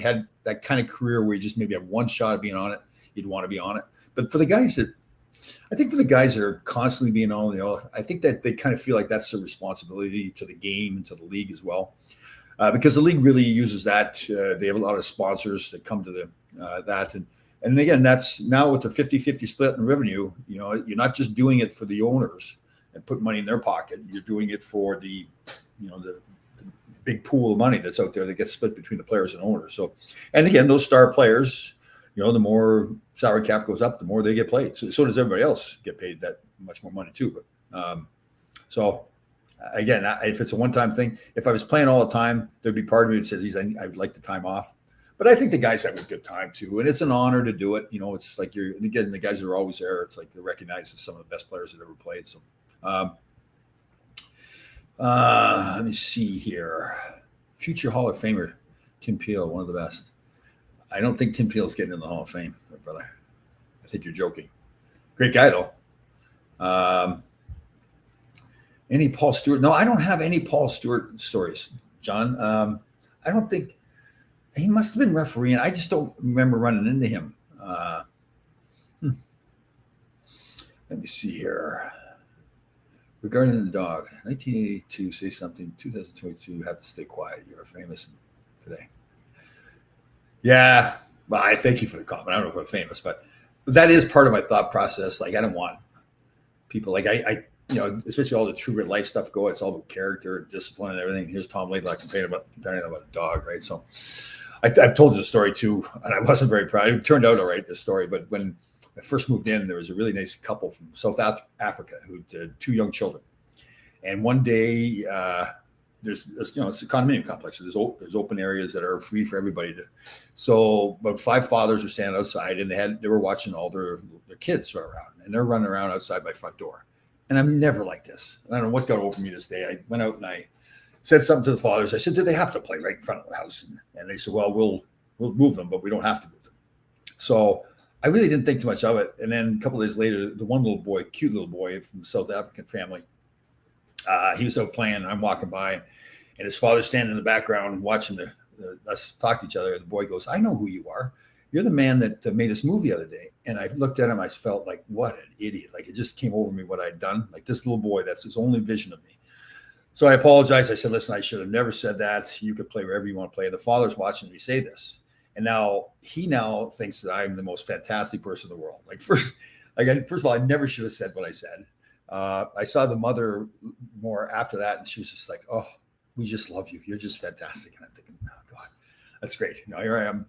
had that kind of career where you just maybe have one shot of being on it, you'd want to be on it. But for the guys that are constantly being on the, I think that they kind of feel like that's a responsibility to the game and to the league as well. Because the league really uses that. They have a lot of sponsors that come to that. And again, that's now with the 50-50 split in revenue, you know, you're not just doing it for the owners and put money in their pocket. You're doing it for the big pool of money that's out there that gets split between the players and owners. So, and again, those star players, you know, the more salary cap goes up, the more they get paid. So does everybody else get paid that much more money too. But so again, if it's a one-time thing, if I was playing all the time, there'd be part of me that says, I would like the time off. But I think the guys have a good time too. And it's an honor to do it. You know, it's like and again, the guys that are always there, it's like they're recognized as some of the best players that ever played. So let me see here. Future Hall of Famer, Tim Peel, one of the best. I don't think Tim Peel's getting in the Hall of Fame, brother. I think you're joking. Great guy, though. Any Paul Stewart? No, I don't have any Paul Stewart stories, John. I don't think he must have been refereeing. I just don't remember running into him. Let me see here. Regarding the dog, 1982, say something. 2022, have to stay quiet. You're famous today. Yeah, well, I thank you for the comment. I don't know if I'm famous, but that is part of my thought process. Like, I don't want people like I you know, especially all the true grit life stuff go. It's all about character, discipline, and everything. Here's Tom Laidlaw complaining about a dog, right? So, I've told you the story too, and I wasn't very proud. It turned out all right, this story. But when I first moved in, there was a really nice couple from South Africa who had 2 young children. And one day, there's it's a condominium complex. So there's open areas that are free for everybody to. So about 5 fathers were standing outside, and they were watching all their kids run around, and they're running around outside my front door. And I'm never like this. I don't know what got over me this day. I went out and I said something to the fathers. I said, "Do they have to play right in front of the house?" And they said, "Well, we'll move them, but we don't have to move them." So I really didn't think too much of it. And then a couple of days later, the one little boy, cute little boy from a South African family, he was out playing, and I'm walking by, and his father's standing in the background watching us talk to each other. And the boy goes, "I know who you are. You're the man that made us move the other day." And I looked at him. I felt like, what an idiot. Like, it just came over me what I'd done. Like, this little boy, that's his only vision of me. So I apologized. I said, "Listen, I should have never said that. You could play wherever you want to play." The father's watching me say this. And now he thinks that I'm the most fantastic person in the world. First of all, I never should have said what I said. I saw the mother more after that, and she was just like, "Oh, we just love you. You're just fantastic." And I'm thinking, "Oh God, that's great." Here I am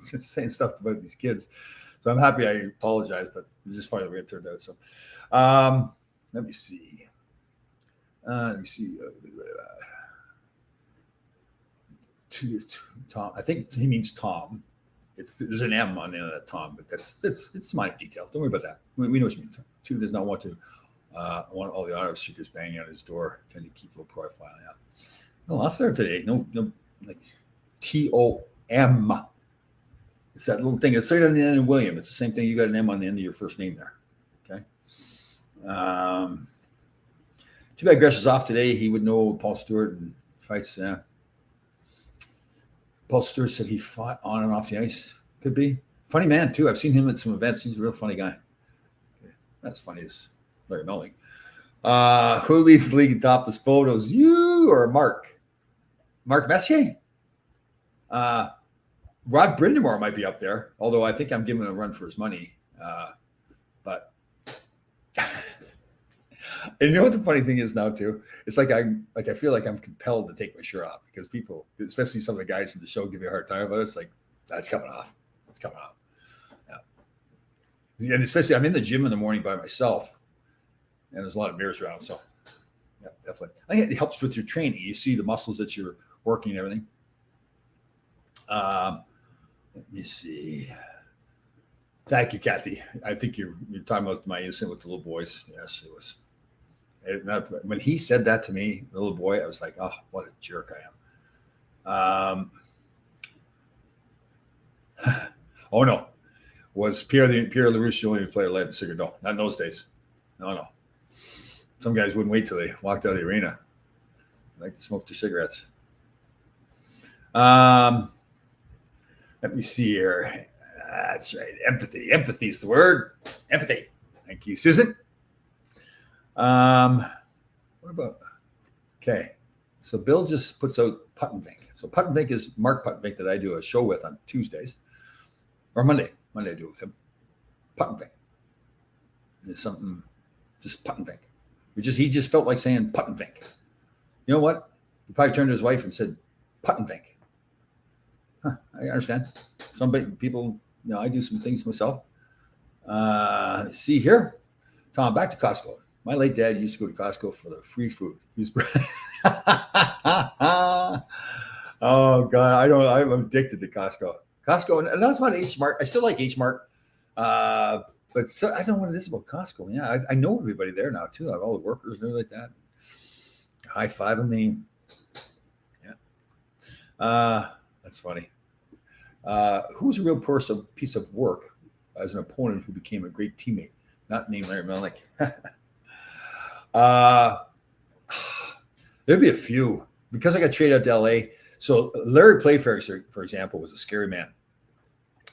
just saying stuff about these kids. So I'm happy I apologize, but it's just funny the way it turned out. So let me see. Tom. I think he means Tom. There's an M on the end of that Tom, but it's minor detail. Don't worry about that. We know what you mean. Two does not want to want all the auto seekers banging on his door, trying to keep low profile. Yeah. No off there today. No, like TOM. It's that little thing. It's right on the end of William. It's the same thing. You got an M on the end of your first name there. Okay. Too bad Gresh is off today. He would know Paul Stewart and fights. Yeah. Paul Stewart said he fought on and off the ice. Could be. Funny man, too. I've seen him at some events. He's a real funny guy. Okay. That's funny as Larry Melling. Who leads the league in topless photos? You or Mark? Mark Messier? Rod Brindamore might be up there, although I think I'm giving him a run for his money. But and you know what the funny thing is now too? It's like I feel like I'm compelled to take my shirt off because people, especially some of the guys in the show, give me a hard time about it. It's like, that's coming off. It's coming off. Yeah. And especially I'm in the gym in the morning by myself, and there's a lot of mirrors around. So yeah, definitely. I think it helps with your training. You see the muscles that you're working and everything. Let me see. Thank you, Kathy. I think you're talking about my incident with the little boys. Yes, it was. When he said that to me, the little boy, I was like, "Oh, what a jerk I am." Oh no, was Pierre LaRouche the only player allowed to cigarette? No, not in those days. No. Some guys wouldn't wait till they walked out of the arena. They like to smoke their cigarettes. Let me see here. That's right. Empathy. Empathy is the word. Empathy. Thank you, Susan. What about? Okay. So Bill just puts out Putt and Vink. So Putt and Vink is Mark Putt and Vink that I do a show with on Tuesdays or Monday. Monday I do it with him. Putt and Vink. There's something, just Putt and Vink. He just felt like saying Putt and Vink. You know what? He probably turned to his wife and said Putt and Vink. Huh, I understand. Some people, I do some things myself. Let's see here. Tom, back to Costco. My late dad used to go to Costco for the free food. Oh God, I'm addicted to Costco. Costco, and that's not H Mart. I still like H Mart, but I don't know what it is about Costco. Yeah, I know everybody there now too. Like all the workers and everything like that. High five me. Yeah, that's funny. Who's a real piece of work as an opponent who became a great teammate? Not named Larry Melnick. There'd be a few because I got traded out to LA. So Larry Playfair, for example, was a scary man.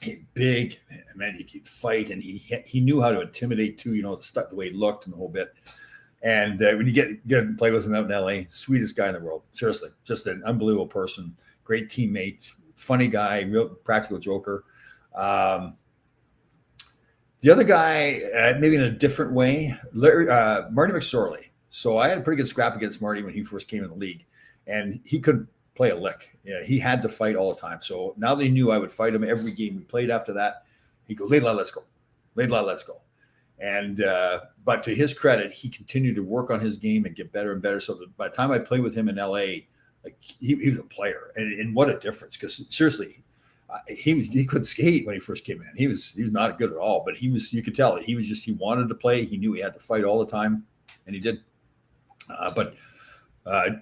He big, man, he could fight, and he knew how to intimidate too. The way he looked and the whole bit. And when you get to play with him out in LA, sweetest guy in the world. Seriously, just an unbelievable person, great teammate, funny guy, real practical joker. The other guy, maybe in a different way, Marty Mcsorley. So I had a pretty good scrap against Marty when he first came in the league, and he couldn't play a lick. Yeah, he had to fight all the time. So now they knew I would fight him every game we played after that. He'd go, Laidlaw, let's go. Laidlaw, let's go. And but to his credit, he continued to work on his game and get better and better. So by the time I played with him in LA, like he was a player, and what a difference! Because seriously, he couldn't skate when he first came in. He was not good at all, but you could tell he wanted to play. He knew he had to fight all the time, and he did. But I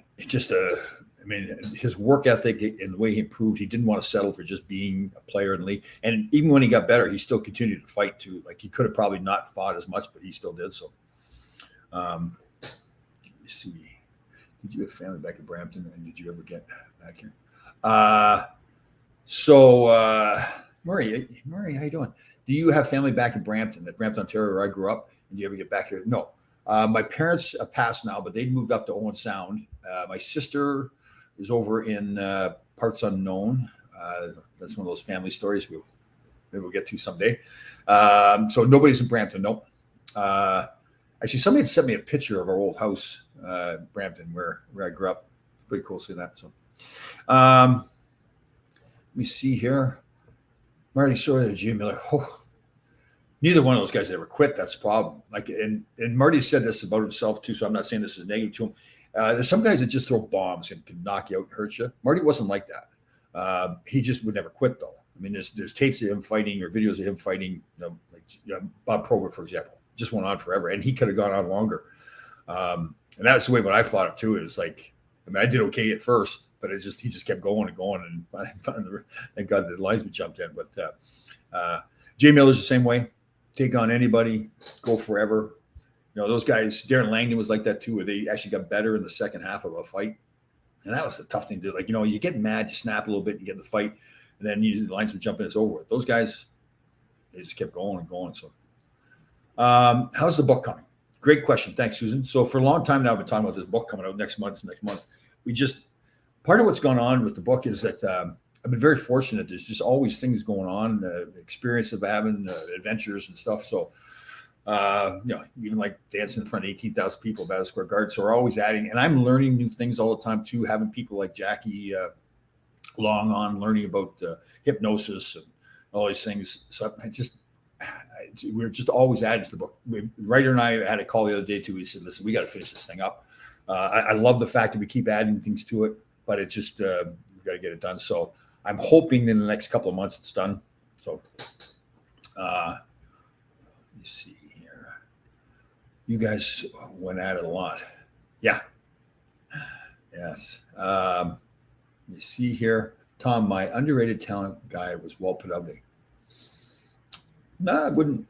mean, his work ethic and the way he improved, he didn't want to settle for just being a player in the league. And even when he got better, he still continued to fight too. Like he could have probably not fought as much, but he still did. So, let me see. Did you have family back in Brampton, and did you ever get back here? Murray, how you doing? Do you have family back in Brampton, Ontario, where I grew up? And do you ever get back here? No. My parents have passed now, but they moved up to Owen Sound. My sister is over in parts unknown. That's one of those family stories maybe we'll get to someday. So nobody's in Brampton. Nope. Actually, somebody had sent me a picture of our old house, Brampton, where I grew up. Pretty cool seeing that. So, let me see here. Marty Mcsorley, Jim Miller. Oh, neither one of those guys ever quit. That's the problem. Like, and Marty said this about himself too. So I'm not saying this is negative to him. There's some guys that just throw bombs and can knock you out and hurt you. Marty wasn't like that. He just would never quit, though. I mean, there's tapes of him fighting or videos of him fighting. Bob Probert, for example, just went on forever, and he could have gone on longer. And that's the way what I fought it too. Is like, I mean, I did okay at first, but he just kept going and going, and thank God the linesman jumped in. But Jay Miller's the same way. Take on anybody, go forever. Those guys, Darren Langdon was like that too, where they actually got better in the second half of a fight. And that was a tough thing to do. Like, you get mad, you snap a little bit, you get in the fight, and then usually the linesman jump in, it's over with. Those guys, they just kept going and going. So how's the book coming? Great question. Thanks, Susan. So for a long time now, I've been talking about this book coming out next month. Part of what's gone on with the book is that I've been very fortunate. There's just always things going on, experience of having adventures and stuff. So, even like dancing in front of 18,000 people at Madison Square Garden. So we're always adding, and I'm learning new things all the time too, having people like Jackie Long on, learning about hypnosis and all these things. So we're just always adding to the book. Writer and I had a call the other day too. We said, listen, we got to finish this thing up. I love the fact that we keep adding things to it, but it's just, we've got to get it done. So I'm hoping in the next couple of months it's done. So let me see here. You guys went at it a lot. Yeah. Yes. Let me see here. Tom, my underrated talent guy was Walt Podubny. No, I wouldn't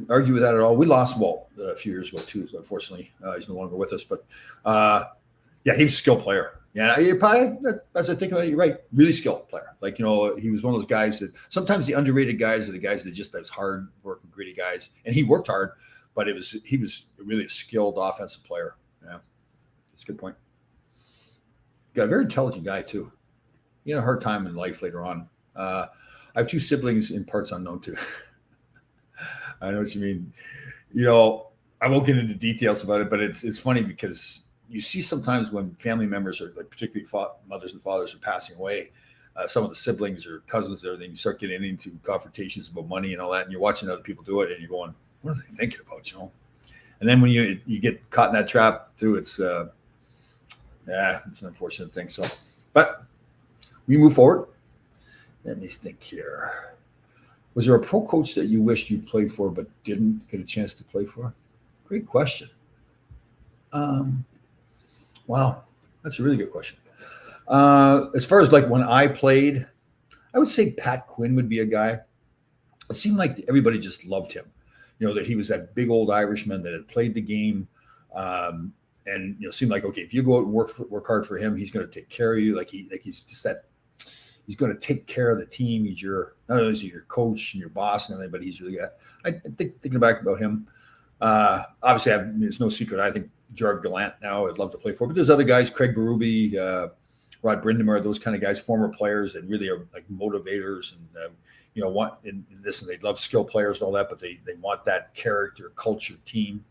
argue with that at all. We lost Walt a few years ago too. Unfortunately, he's no longer with us. But yeah, he's a skilled player. Yeah, he probably, as I think about it, you're right. Really skilled player. Like, he was one of those guys that sometimes the underrated guys are the guys that just those hard working, gritty guys. And he worked hard, but he was really a skilled offensive player. Yeah, that's a good point. Got a very intelligent guy too. He had a hard time in life later on. I have two siblings in parts unknown too. I know what you mean. I won't get into details about it, but it's funny because you see sometimes when family members are, like, particularly mothers and fathers are passing away, some of the siblings or cousins and everything, you start getting into confrontations about money and all that, and you're watching other people do it, and you're going, what are they thinking about, And then when you get caught in that trap too, it's an unfortunate thing. So, but we move forward. Let me think here. Was there a pro coach that you wished you played for but didn't get a chance to play for? Great question. Wow, that's a really good question. As far as like when I played, I would say Pat Quinn would be a guy. It seemed like everybody just loved him. That he was that big old Irishman that had played the game, and seemed like, okay, if you go out and work hard for him, he's going to take care of you. He's just that. He's going to take care of the team. He's not only is he your coach and your boss and everything, but he's really good. I think thinking back about him. Obviously, it's no secret. I think Gerard Gallant now I'd love to play for, but there's other guys, Craig Berube, Rod Brindamore, those kind of guys, former players that really are like motivators and want in this, and they love skill players and all that, but they want that character, culture, team.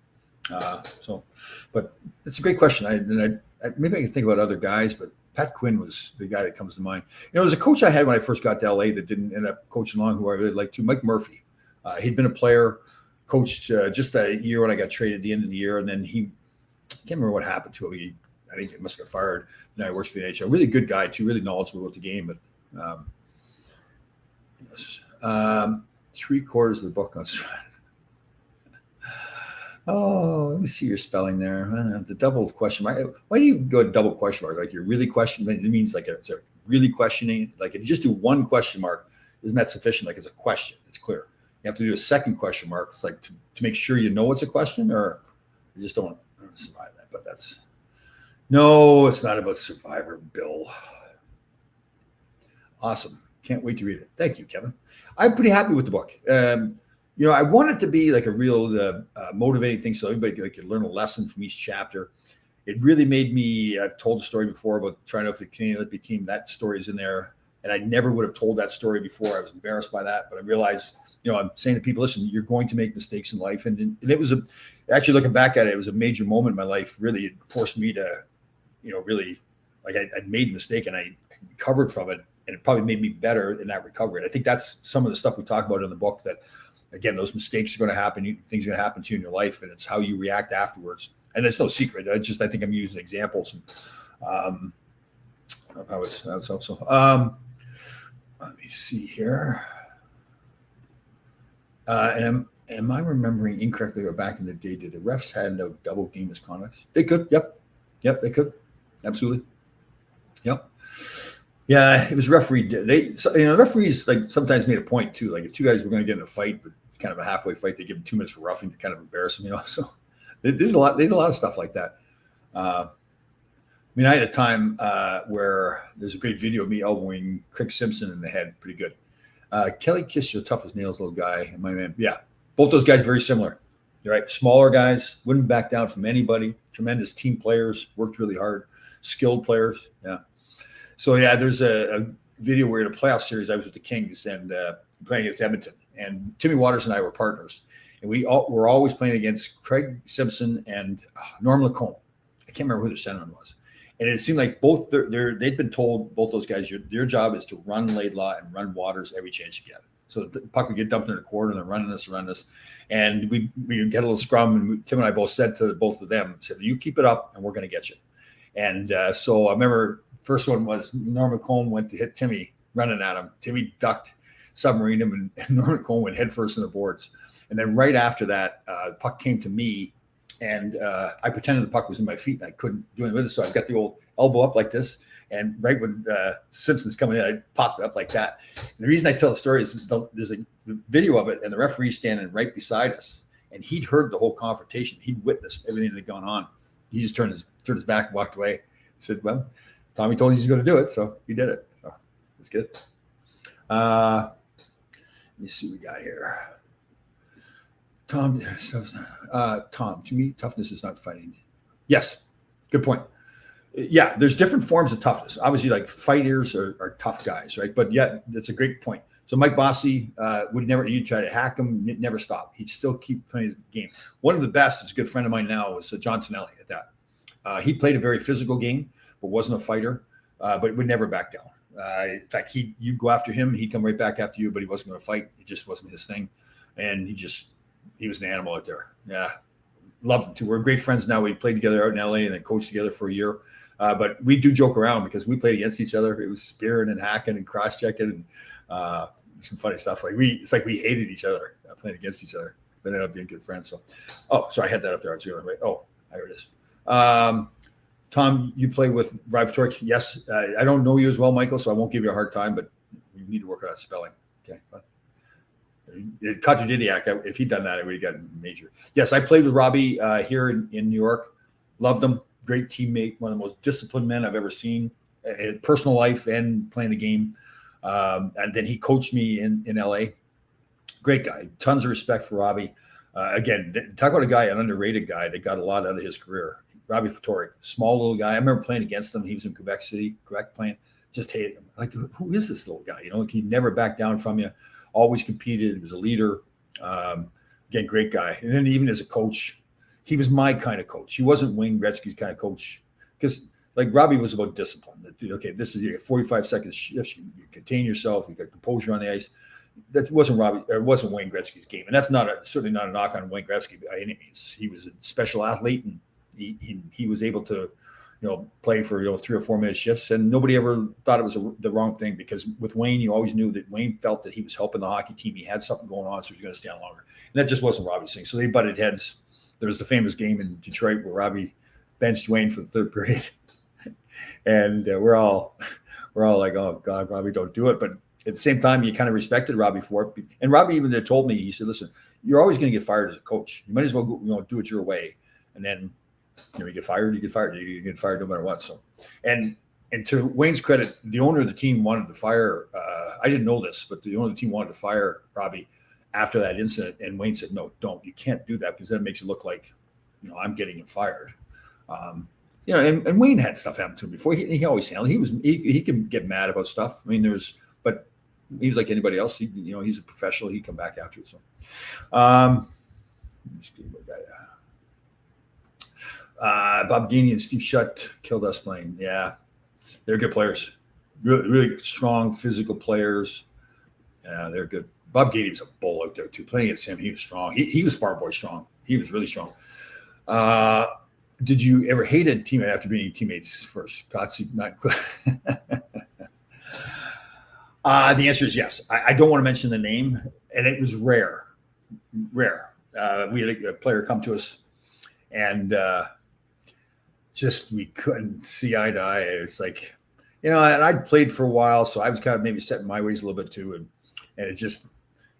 But it's a great question. Maybe I can think about other guys, but Pat Quinn was the guy that comes to mind. There was a coach I had when I first got to LA that didn't end up coaching long, who I really liked too, Mike Murphy. He'd been a player, coached just a year when I got traded at the end of the year, and then I can't remember what happened to him. I think he must have got fired. Now he works for the NHL. Really good guy too, really knowledgeable about the game. But yes. 3/4 of the book on Stratton. Oh, let me see your spelling there. The double question mark. Why do you go double question mark? Like you're really questioning. It means like it's a really questioning. Like if you just do one question mark, isn't that sufficient? Like it's a question. It's clear. You have to do a second question mark. It's like to make sure you know it's a question, or you just don't survive that. But no, it's not about Survivor, Bill. Awesome. Can't wait to read it. Thank you, Kevin. I'm pretty happy with the book. I want it to be like a real motivating thing so everybody could learn a lesson from each chapter. It really made me, I've told the story before about trying out for the Canadian Olympic team. That story is in there. And I never would have told that story before. I was embarrassed by that. But I realized, I'm saying to people, listen, you're going to make mistakes in life. And it was actually looking back at it, it was a major moment in my life. Really, it forced me to, really, like I'd made a mistake and I recovered from it. And it probably made me better in that recovery. And I think that's some of the stuff we talk about in the book, that, again, those mistakes are going to happen. Things are going to happen to you in your life, and it's how you react afterwards. And it's no secret. I think I'm using examples. And, how it's helpful. Let me see here. And am I remembering incorrectly, or back in the day, did the refs hand out double game misconduct? They could. Yep, they could. Absolutely. Yep. Yeah, it was refereed. Referees like sometimes made a point too. Like if two guys were going to get in a fight, but kind of a halfway fight, they give them 2 minutes for roughing to kind of embarrass them. So they did a lot. They did a lot of stuff like that. I had a time where there's a great video of me elbowing Craig Simpson in the head, pretty good. Kelly Kistler, tough as nails, little guy, and my man. Yeah, both those guys very similar. Right, smaller guys, wouldn't back down from anybody. Tremendous team players, worked really hard, skilled players. Yeah. So yeah, there's a video where in a playoff series I was with the Kings and playing against Edmonton, and Timmy Waters and I were partners, and we were always playing against Craig Simpson and Norm Lacombe. I can't remember who the centerman was, and it seemed like both they'd been told, both those guys, their job is to run Laidlaw and run Waters every chance you get. So the puck would get dumped in the corner, and they're running us, and we get a little scrum, and Tim and I both said to both of them, said, "You keep it up, and we're going to get you." And so I remember. First one was Norman Cohn went to hit Timmy running at him. Timmy ducked, submarined him, and Norman Cohn went headfirst in the boards. And then right after that, the puck came to me, and I pretended the puck was in my feet, and I couldn't do anything with it. So I got the old elbow up like this, and right when Simpson's coming in, I popped it up like that. And the reason I tell the story is there's a video of it, and the referee's standing right beside us, and he'd heard the whole confrontation. He'd witnessed everything that had gone on. He just turned his back and walked away. Said, "Well, Tommy told you he's going to do it, so he did it." So it's good. Let me see what we got here. Tom, to me, toughness is not fighting. Yes, good point. Yeah, there's different forms of toughness. Obviously, like fighters are tough guys, right? But yeah, that's a great point. So Mike Bossy would never, you'd try to hack him, never stop. He'd still keep playing his game. One of the best, is a good friend of mine now, was John Tonelli at that. He played a very physical game, but wasn't a fighter, but would never back down. In fact, you go after him, he'd come right back after you, but he wasn't going to fight. It just wasn't his thing. And he was an animal out there. Yeah. Loved him too. We're great friends now. We played together out in LA and then coached together for a year. But we do joke around because we played against each other. It was spearing and hacking and cross-checking and some funny stuff. It's like we hated each other playing against each other, but ended up being good friends. So, sorry, I had that up there. Here it is. Tom, you play with Rive. Yes, I don't know you as well, Michael, so I won't give you a hard time, but you need to work on that spelling. Okay. Kotradidiak, if he'd done that, it would have gotten major. Yes, I played with Robbie here in New York. Loved him. Great teammate. One of the most disciplined men I've ever seen in personal life and playing the game. And then he coached me in LA. Great guy. Tons of respect for Robbie. Again, talk about a guy, an underrated guy that got a lot out of his career. Robbie Fatorik, small little guy. I remember playing against him. He was in Quebec playing. Just hated him. Like, who is this little guy? He never backed down from you. Always competed. He was a leader. Again, great guy. And then even as a coach, he was my kind of coach. He wasn't Wayne Gretzky's kind of coach. Because like Robbie was about discipline. Okay, this is your 45-second shifts. You contain yourself. You got composure on the ice. that wasn't Robbie, or wasn't Wayne Gretzky's game, and that's certainly not a knock on Wayne Gretzky by any means. He was a special athlete, and he was able to, play for 3 or 4 minute shifts, and nobody ever thought it was the wrong thing, because with Wayne, you always knew that Wayne felt that he was helping the hockey team. He had something going on, so he was going to stay on longer, and that just wasn't Robbie's thing. So they butted heads. There was the famous game in Detroit where Robbie benched Wayne for the third period, and we're all like, "Oh God, Robbie, don't do it." But at the same time, you kind of respected Robbie for it. And Robbie even told me, he said, "Listen, you're always going to get fired as a coach. You might as well go, do it your way, and then." You get fired, you get fired no matter what. So, and to Wayne's credit, the owner of the team wanted to fire. I didn't know this, but the owner of the team wanted to fire Robbie after that incident. And Wayne said, "No, don't. You can't do that, because then it makes it look like, I'm getting him fired." And Wayne had stuff happen to him before. He always handled. He can get mad about stuff. I mean, but he's like anybody else. He's a professional. He'd come back after it. So, Bob Gainey and Steve Shutt killed us playing. Yeah, they're good players. Really, really strong physical players. Yeah, they're good. Bob Gainey was a bull out there too. Playing against him, he was strong. He was far boy strong. He was really strong. Did you ever hate a teammate after being teammates first? Not. The answer is yes. I don't want to mention the name, and it was rare. We had a player come to us, and we couldn't see eye to eye. It was like, and I'd played for a while, so I was kind of maybe setting my ways a little bit too, and it just,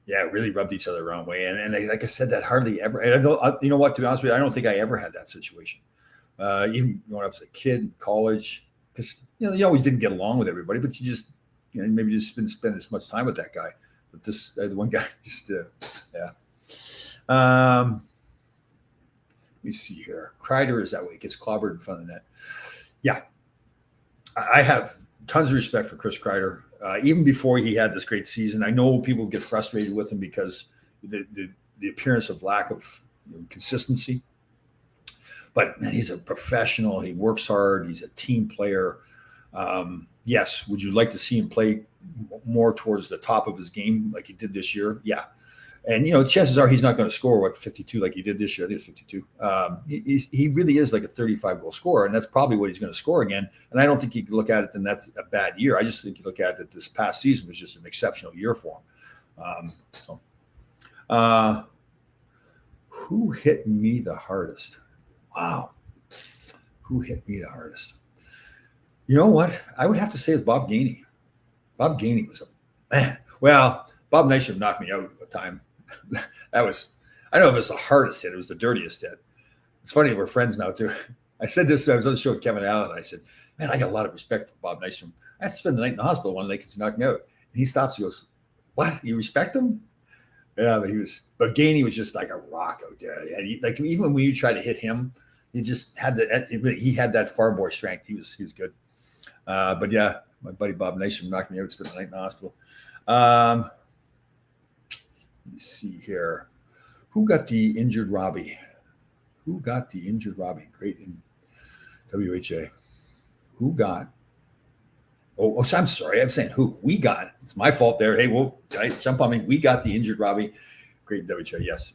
it really rubbed each other the wrong way. And like I said, that hardly ever. And I don't, what, to be honest with you, I don't think I ever had that situation. Even growing up as a kid in college, because you always didn't get along with everybody, but you just, maybe just didn't spend as much time with that guy. But this the one guy just, yeah. Let me see here. Kreider is that way. He gets clobbered in front of the net. Yeah. I have tons of respect for Chris Kreider. Even before he had this great season, I know people get frustrated with him because the appearance of lack of consistency. But man, he's a professional. He works hard. He's a team player. Yes. Would you like to see him play more towards the top of his game like he did this year? Yeah. And, chances are he's not going to score, 52 like he did this year. I think it's 52. He really is like a 35-goal scorer, and that's probably what he's going to score again. And I don't think you can look at it and that's a bad year. I just think you look at it that this past season was just an exceptional year for him. Who hit me the hardest? Wow. Who hit me the hardest? You know what? I would have to say it's Bob Gainey. Bob Gainey was a man. Well, Bob Nystrom knocked me out at a time. That was, I don't know if it was the hardest hit. It was the dirtiest hit. It's funny, we're friends now too. I said this, I was on the show with Kevin Allen. I said, man, I got a lot of respect for Bob Nystrom. I had to spend the night in the hospital one night because he knocked me out. And he stops, he goes, what? You respect him? Yeah, but Gainey was just like a rock out there. And like, even when you try to hit him, he just had he had that far boy strength. He was good. But yeah, my buddy Bob Nystrom knocked me out, spent the night in the hospital. Let me see here. Who got the injured Robbie? Great in WHA. Who got? Oh, I'm sorry. I'm saying who. We got. It's my fault there. Hey, jump on me. We got the injured Robbie. Great in WHA, yes.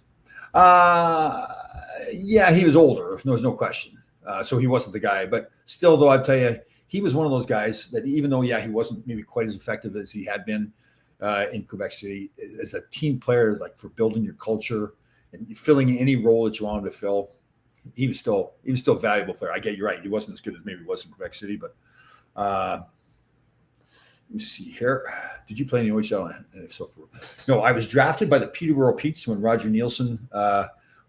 Yeah, he was older. There's no question. So he wasn't the guy. But still, though, I'd tell you, he was one of those guys that even though, he wasn't maybe quite as effective as he had been in Quebec City, as a team player, like for building your culture and filling any role that you wanted to fill, he was still a valuable player. I get you right. He wasn't as good as maybe he was in Quebec City, but let me see here. Did you play in the OHL? And if so, no, I was drafted by the Peterborough Petes when Roger Nielsen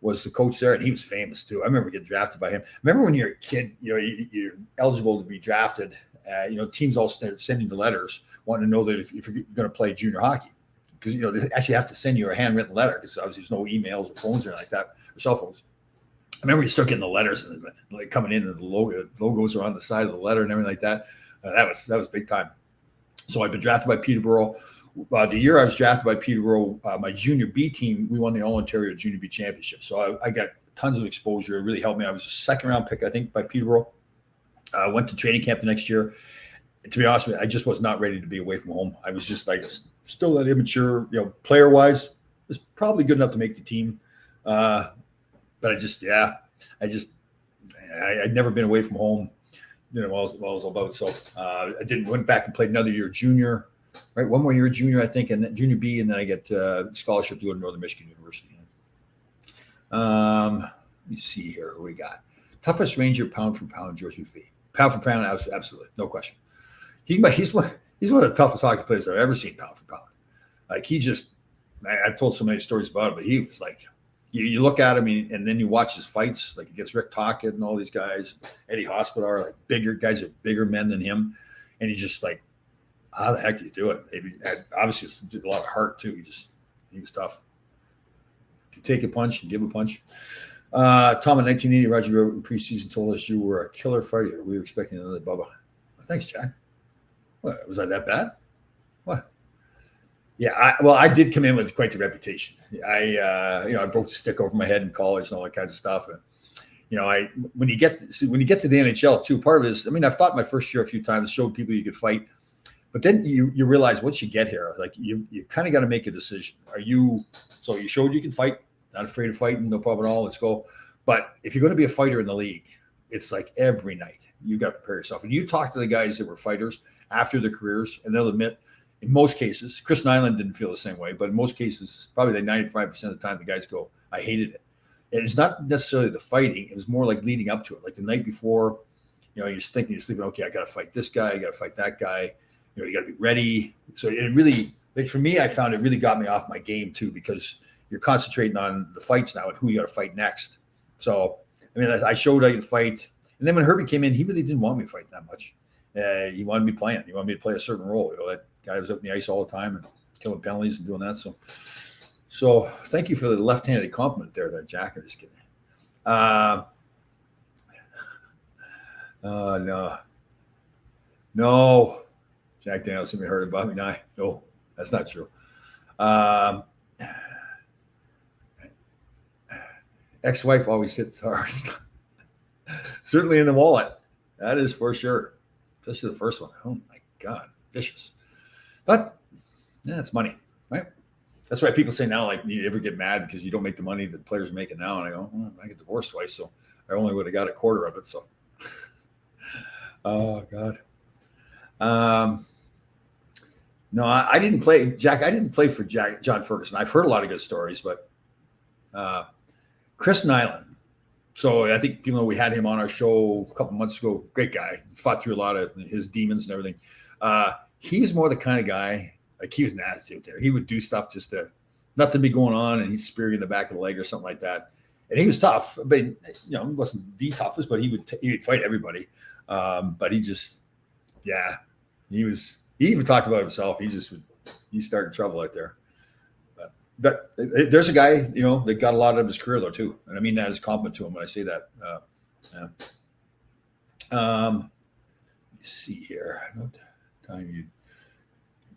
was the coach there, and he was famous too. I remember getting drafted by him. Remember when you're a kid, you're eligible to be drafted. Teams all sending the letters wanting to know that if you're going to play junior hockey, because they actually have to send you a handwritten letter because obviously there's no emails or phones or like that or cell phones. I remember you start getting the letters and like coming in and the logos are on the side of the letter and everything like that. That was big time. So I've been drafted by Peterborough. The year I was drafted by Peterborough, my junior B team, we won the All-Ontario Junior B Championship. So I got tons of exposure. It really helped me. I was a second-round pick, I think, by Peterborough. Went to training camp the next year. And to be honest with you, I just was not ready to be away from home. I was just like, still that immature, player wise, is probably good enough to make the team. But I'd never been away from home, while I was about. So I went back and played another year junior, right? One more year junior, I think, and then junior B, and then I get scholarship to go to Northern Michigan University. Let me see here. Who we got? Toughest Ranger, pound for pound, George McPhee. Pound for pound, absolutely, no question. He's one of the toughest hockey players I've ever seen, pound for pound. Like I've told so many stories about him, but he was like, you look at him and then you watch his fights, like against Rick Tocchet and all these guys, Eddie Hospodar, like bigger guys are bigger men than him, and he's just like, how the heck do you do it? Obviously, it's a lot of heart too. He was tough. Could take a punch and give a punch. Tom, in 1980, Roger wrote in preseason told us you were a killer fighter. We were expecting another Bubba. Well, thanks, Jack. What, was I that bad? What? Yeah, I did come in with quite the reputation. I broke the stick over my head in college and all that kinds of stuff. And when you get to the NHL too, part of it is, I fought my first year a few times, showed people you could fight, but then you realize once you get here, like you kind of got to make a decision. So you showed you can fight, not afraid of fighting, no problem at all. Let's go. But if you're going to be a fighter in the league, it's like every night you got to prepare yourself. And you talk to the guys that were fighters after their careers, and they'll admit, in most cases, Chris Nyland didn't feel the same way, but in most cases, probably like 95% of the time, the guys go, I hated it. And it's not necessarily the fighting. It was more like leading up to it. Like the night before, you're thinking, you're sleeping, okay, I got to fight this guy. I got to fight that guy. You got to be ready. So it really, like for me, I found it really got me off my game too, because you're concentrating on the fights now and who you got to fight next. So, I showed I could fight. And then when Herbie came in, he really didn't want me fighting that much. He wanted me playing. He wanted me to play a certain role. That guy was up in the ice all the time and killing penalties and doing that. So thank you for the left-handed compliment there, Jack. I'm just kidding. No. Jack Daniels, somebody heard about me? No, that's not true. Ex-wife always hits hard. Certainly in the wallet. That is for sure. Especially the first one. Oh my God, vicious. But yeah, it's money, right? That's why people say now, like, you ever get mad because you don't make the money that players are making now? And I go, I get divorced twice, so I only would have got a quarter of it. So, oh God. No, I didn't play, Jack. I didn't play for John Ferguson. I've heard a lot of good stories, but Chris Nyland. So I think people know we had him on our show a couple months ago. Great guy. Fought through a lot of his demons and everything. He's more the kind of guy, like he was nasty out there. He would do stuff just to nothing be going on, and he'd spear you in the back of the leg or something like that. And he was tough, but he wasn't the toughest, but he would fight everybody. But he even talked about himself. He started trouble out there. But there's a guy, that got a lot of his career though too, and I mean that as a compliment to him when I say that. Let me see here. I know time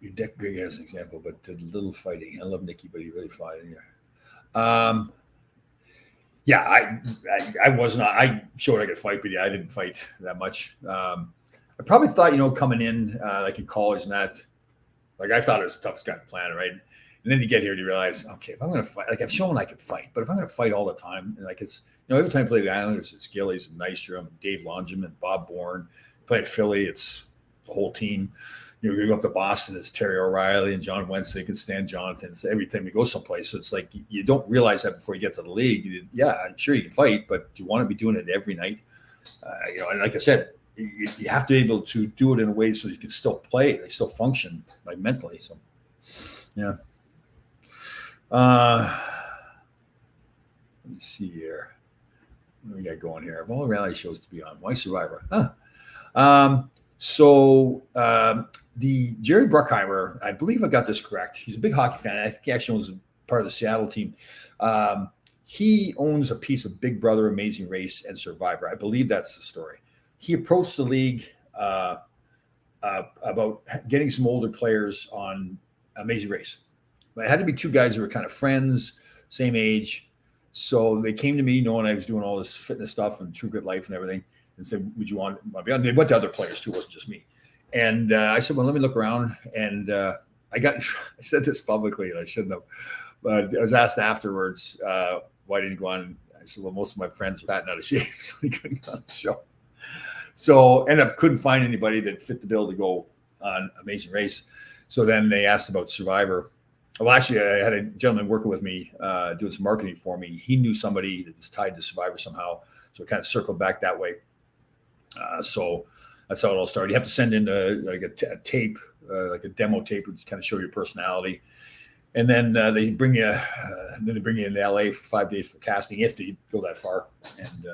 you deck Greg as an example, but the little fighting. I love Nicky, but he really fought in here. I was not. I showed I could fight, but I didn't fight that much. I probably thought, coming in like in college and that, like I thought it was the toughest guy on the planet, right? And then you get here and you realize, okay, if I'm going to fight, like I've shown I can fight, but if I'm going to fight all the time, and like it's, every time I play the Islanders, it's Gillies and Nystrom and Dave Longem and Bob Bourne. Play at Philly, it's the whole team. You go up to Boston, it's Terry O'Reilly and John Wensick and Stan Jonathan. So every time you go someplace, so it's like you don't realize that before you get to the league. I'm sure you can fight, but do you want to be doing it every night? And like I said, you have to be able to do it in a way so you can still play, they still function like mentally. So, yeah. Let me see here. What do we got going here? Of all the reality shows to be on, why Survivor? The Jerry Bruckheimer, I believe I got this correct. He's a big hockey fan. I think he actually was part of the Seattle team. He owns a piece of Big Brother, Amazing Race, and Survivor. I believe that's the story. He approached the league about getting some older players on Amazing Race. But it had to be two guys who were kind of friends, same age. So they came to me knowing I was doing all this fitness stuff and True Grit Life and everything, and said, would you want to be on? They went to other players too, it wasn't just me. And I said, well, let me look around. And I said this publicly and I shouldn't have, but I was asked afterwards, why didn't you go on? I said, well, most of my friends are batting out of shape, so they couldn't go on the show. So ended up couldn't find anybody that fit the bill to go on Amazing Race. So then they asked about Survivor. Well, actually, I had a gentleman working with me doing some marketing for me. He knew somebody that was tied to Survivor somehow. So it kind of circled back that way. So that's how it all started. You have to send in a tape, like a demo tape, which kind of show your personality. And then they bring you into LA for 5 days for casting, if they go that far, and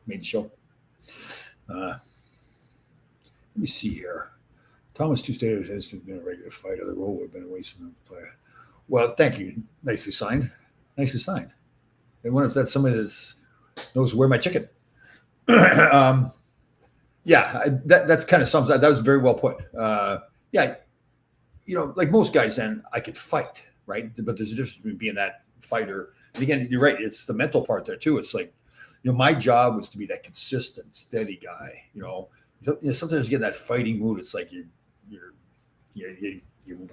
made the show. Let me see here. Thomas Tuesday has been a regular fighter. The role would have been a waste for him to play. Well, thank you. Nicely signed. Nicely signed. I wonder if that's somebody that knows where my chicken. Yeah, that's kind of sums that. That was very well put. Yeah, like most guys, then I could fight, right? But there's a difference between being that fighter. And again, you're right. It's the mental part there too. It's like, my job was to be that consistent, steady guy. Sometimes you get that fighting mood. It's like you're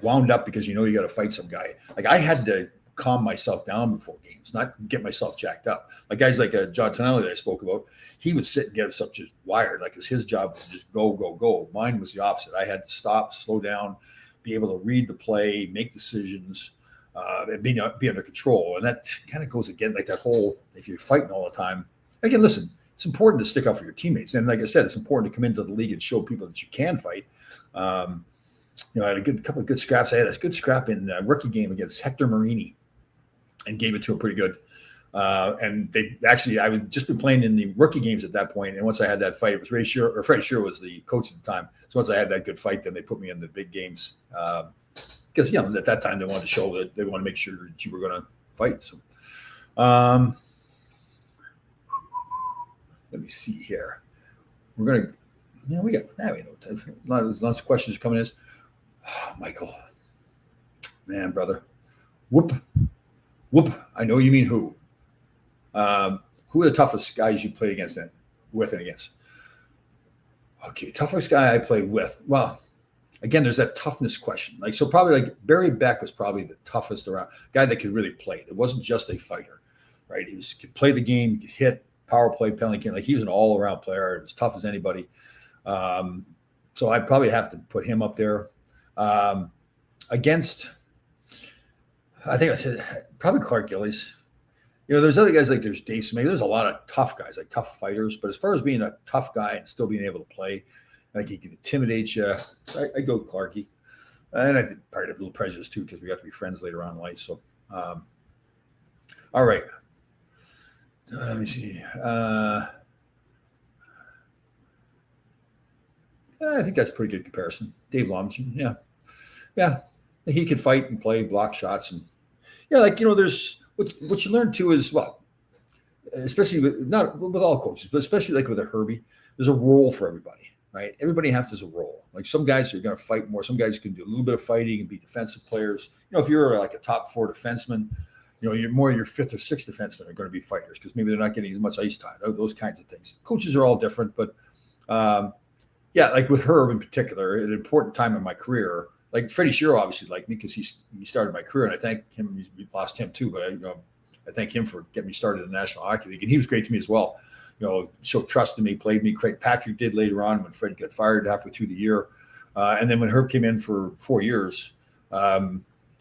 wound up because you got to fight some guy. Like I had to calm myself down before games, not get myself jacked up. Like guys like John Tonelli that I spoke about, he would sit and get himself just wired. Like his job was to just go, go, go. Mine was the opposite. I had to stop, slow down, be able to read the play, make decisions, and be under control. And that kind of goes again, like that whole, if you're fighting all the time. Again, listen, it's important to stick up for your teammates. And like I said, it's important to come into the league and show people that you can fight. I had a couple of good scraps. I had a good scrap in a rookie game against Hector Marini and gave it to him pretty good. And I was just been playing in the rookie games at that point. And once I had that fight, it was Freddie Shure was the coach at the time. So once I had that good fight, then they put me in the big games. Because, at that time they wanted to show that they want to make sure that you were going to fight. So, let me see here. We're going to, we got lots of questions coming in. Oh, Michael, man, brother. Whoop. I know you mean who. Who are the toughest guys you played with and against? Okay, toughest guy I played with. Well, again, there's that toughness question. So probably like Barry Beck was probably the toughest around guy that could really play. That wasn't just a fighter, right? He could play the game, could hit, power play, penalty kill. Like he was an all-around player, as tough as anybody. So I'd probably have to put him up there. Against, I think I said probably Clark Gillies. There's other guys like there's Dave Smith. There's a lot of tough guys, like tough fighters. But as far as being a tough guy and still being able to play, like he can intimidate you, I go Clarky. And I think part of a little prejudice too because we got to be friends later on in life. So, all right. Let me see. I think that's a pretty good comparison. Dave Lomachin, yeah. He could fight and play, block shots, and there's what you learn too is especially not with all coaches, but especially like with a Herbie, there's a role for everybody, right? Everybody has a role. Like some guys are going to fight more, some guys can do a little bit of fighting and be defensive players. If you're like a top 4 defenseman. You're more your 5th or 6th defensemen are going to be fighters because maybe they're not getting as much ice time. Those kinds of things. Coaches are all different, but like with Herb in particular, at an important time in my career, like Freddie Shure obviously liked me because he started my career, and I thank him. We lost him too, but I thank him for getting me started in the National Hockey League, and he was great to me as well. Showed trust in me, played me. Craig Patrick did later on when Fred got fired halfway through the year, and then when Herb came in for 4 years.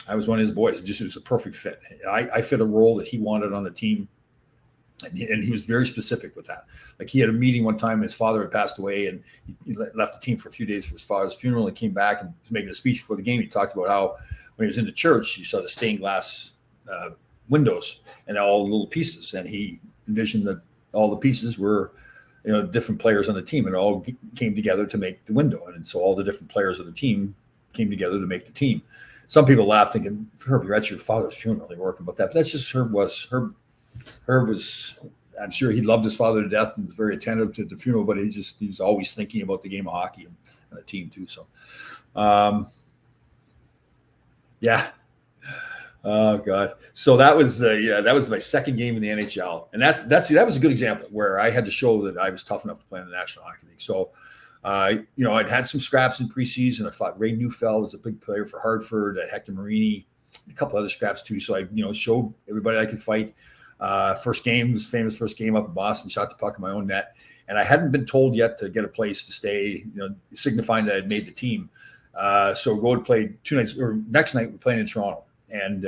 I was one of his boys. It was a perfect fit. I fit a role that he wanted on the team. And he was very specific with that. Like he had a meeting one time, his father had passed away and he left the team for a few days for his father's funeral and came back and was making a speech before the game. He talked about how when he was in the church, he saw the stained glass windows and all the little pieces. And he envisioned that all the pieces were, different players on the team and all came together to make the window. And so all the different players of the team came together to make the team. Some people laugh thinking, Herb, you're at your father's funeral. You're working about that. But that's just Herb was. Herb was, I'm sure he loved his father to death and was very attentive to the funeral, but he was always thinking about the game of hockey and the team too. So, yeah. Oh God. So that was my second game in the NHL. And that was a good example where I had to show that I was tough enough to play in the National Hockey League. So I'd had some scraps in preseason. I fought Ray Neufeld, was a big player for Hartford, Hector Marini, a couple other scraps too. So I, showed everybody I could fight. First game was famous first game up in Boston, shot the puck in my own net. And I hadn't been told yet to get a place to stay, signifying that I'd made the team. So go and play 2 nights, or next night we're playing in Toronto. And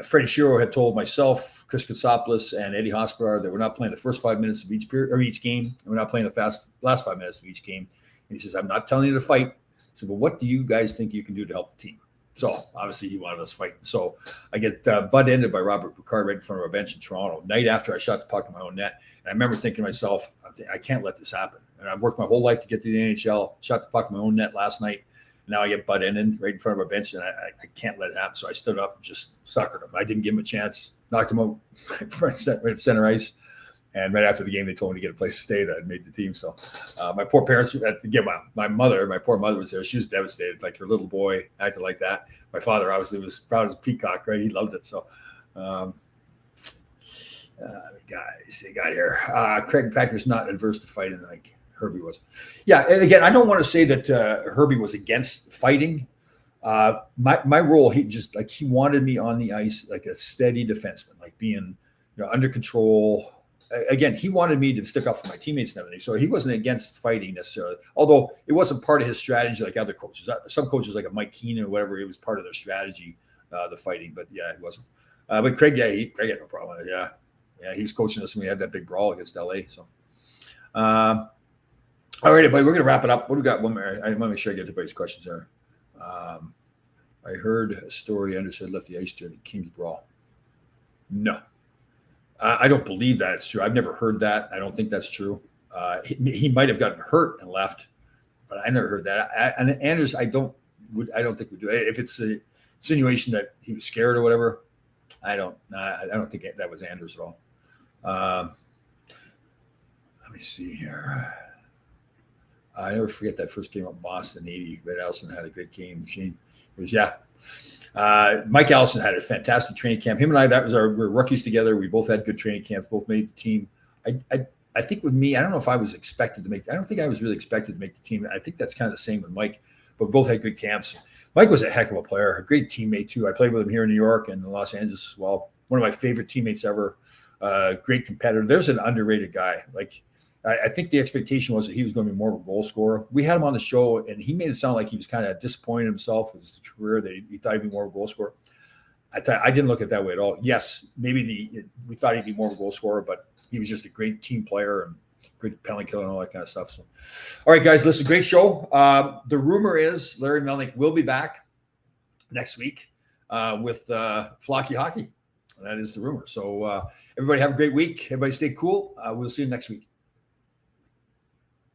Freddie Shiro had told myself, Chris Katsopoulos, and Eddie Hospodar that we're not playing the first 5 minutes of each period or each game, and we're not playing the last 5 minutes of each game. And he says, I'm not telling you to fight. I said, well, what do you guys think you can do to help the team? So obviously he wanted us fighting. So I get butt-ended by Robert Picard right in front of our bench in Toronto, night after I shot the puck in my own net. And I remember thinking to myself, I can't let this happen. And I've worked my whole life to get to the NHL, shot the puck in my own net last night. And now I get butt-ended right in front of our bench, and I can't let it happen. So I stood up and just suckered him. I didn't give him a chance, knocked him out right at center ice. And right after the game, they told me to get a place to stay, that I'd made the team. So my poor parents, my poor mother was there. She was devastated, like her little boy acted like that. My father obviously was proud as a peacock, right? He loved it. So guys, they got here. Craig Packer's not adverse to fighting like Herbie was. Yeah, and again, I don't want to say that Herbie was against fighting. My role, he wanted me on the ice like a steady defenseman, like being under control. Again, he wanted me to stick up for my teammates and everything. So he wasn't against fighting necessarily, although it wasn't part of his strategy like other coaches. Some coaches like a Mike Keenan or whatever, it was part of their strategy, the fighting. But yeah, it wasn't. But Craig, Craig had no problem with it. Yeah, he was coaching us when we had that big brawl against LA. So, all right, everybody, we're going to wrap it up. What do we got? One more. I want to make sure I get everybody's questions there. I heard a story Anderson left the ice during the Kings brawl. No. I don't believe that's true. I've never heard that. I don't think that's true. He might have gotten hurt and left, but I never heard that. And Anders, I don't think we do. If it's a insinuation that he was scared or whatever, I don't think that was Anders at all. Let me see here. I never forget that first game at Boston '80. Red Allison had a great game. Shane, Mike Allison had a fantastic training camp. Him and I, we're rookies together. We both had good training camps. Both made the team. I think with me, I don't know if I was expected to make. I don't think I was really expected to make the team. I think that's kind of the same with Mike. But both had good camps. Mike was a heck of a player, a great teammate too. I played with him here in New York and in Los Angeles as well. One of my favorite teammates ever. Great competitor. There's an underrated guy. Like I think the expectation was that he was going to be more of a goal scorer. We had him on the show, and he made it sound like he was kind of disappointed in himself with his career, that he thought he'd be more of a goal scorer. I didn't look at it that way at all. Yes, maybe we thought he'd be more of a goal scorer, but he was just a great team player and good penalty killer and all that kind of stuff. So, all right, guys, listen, great show. The rumor is Larry Melnick will be back next week with Flocky Hockey. That is the rumor. So everybody have a great week. Everybody stay cool. We'll see you next week.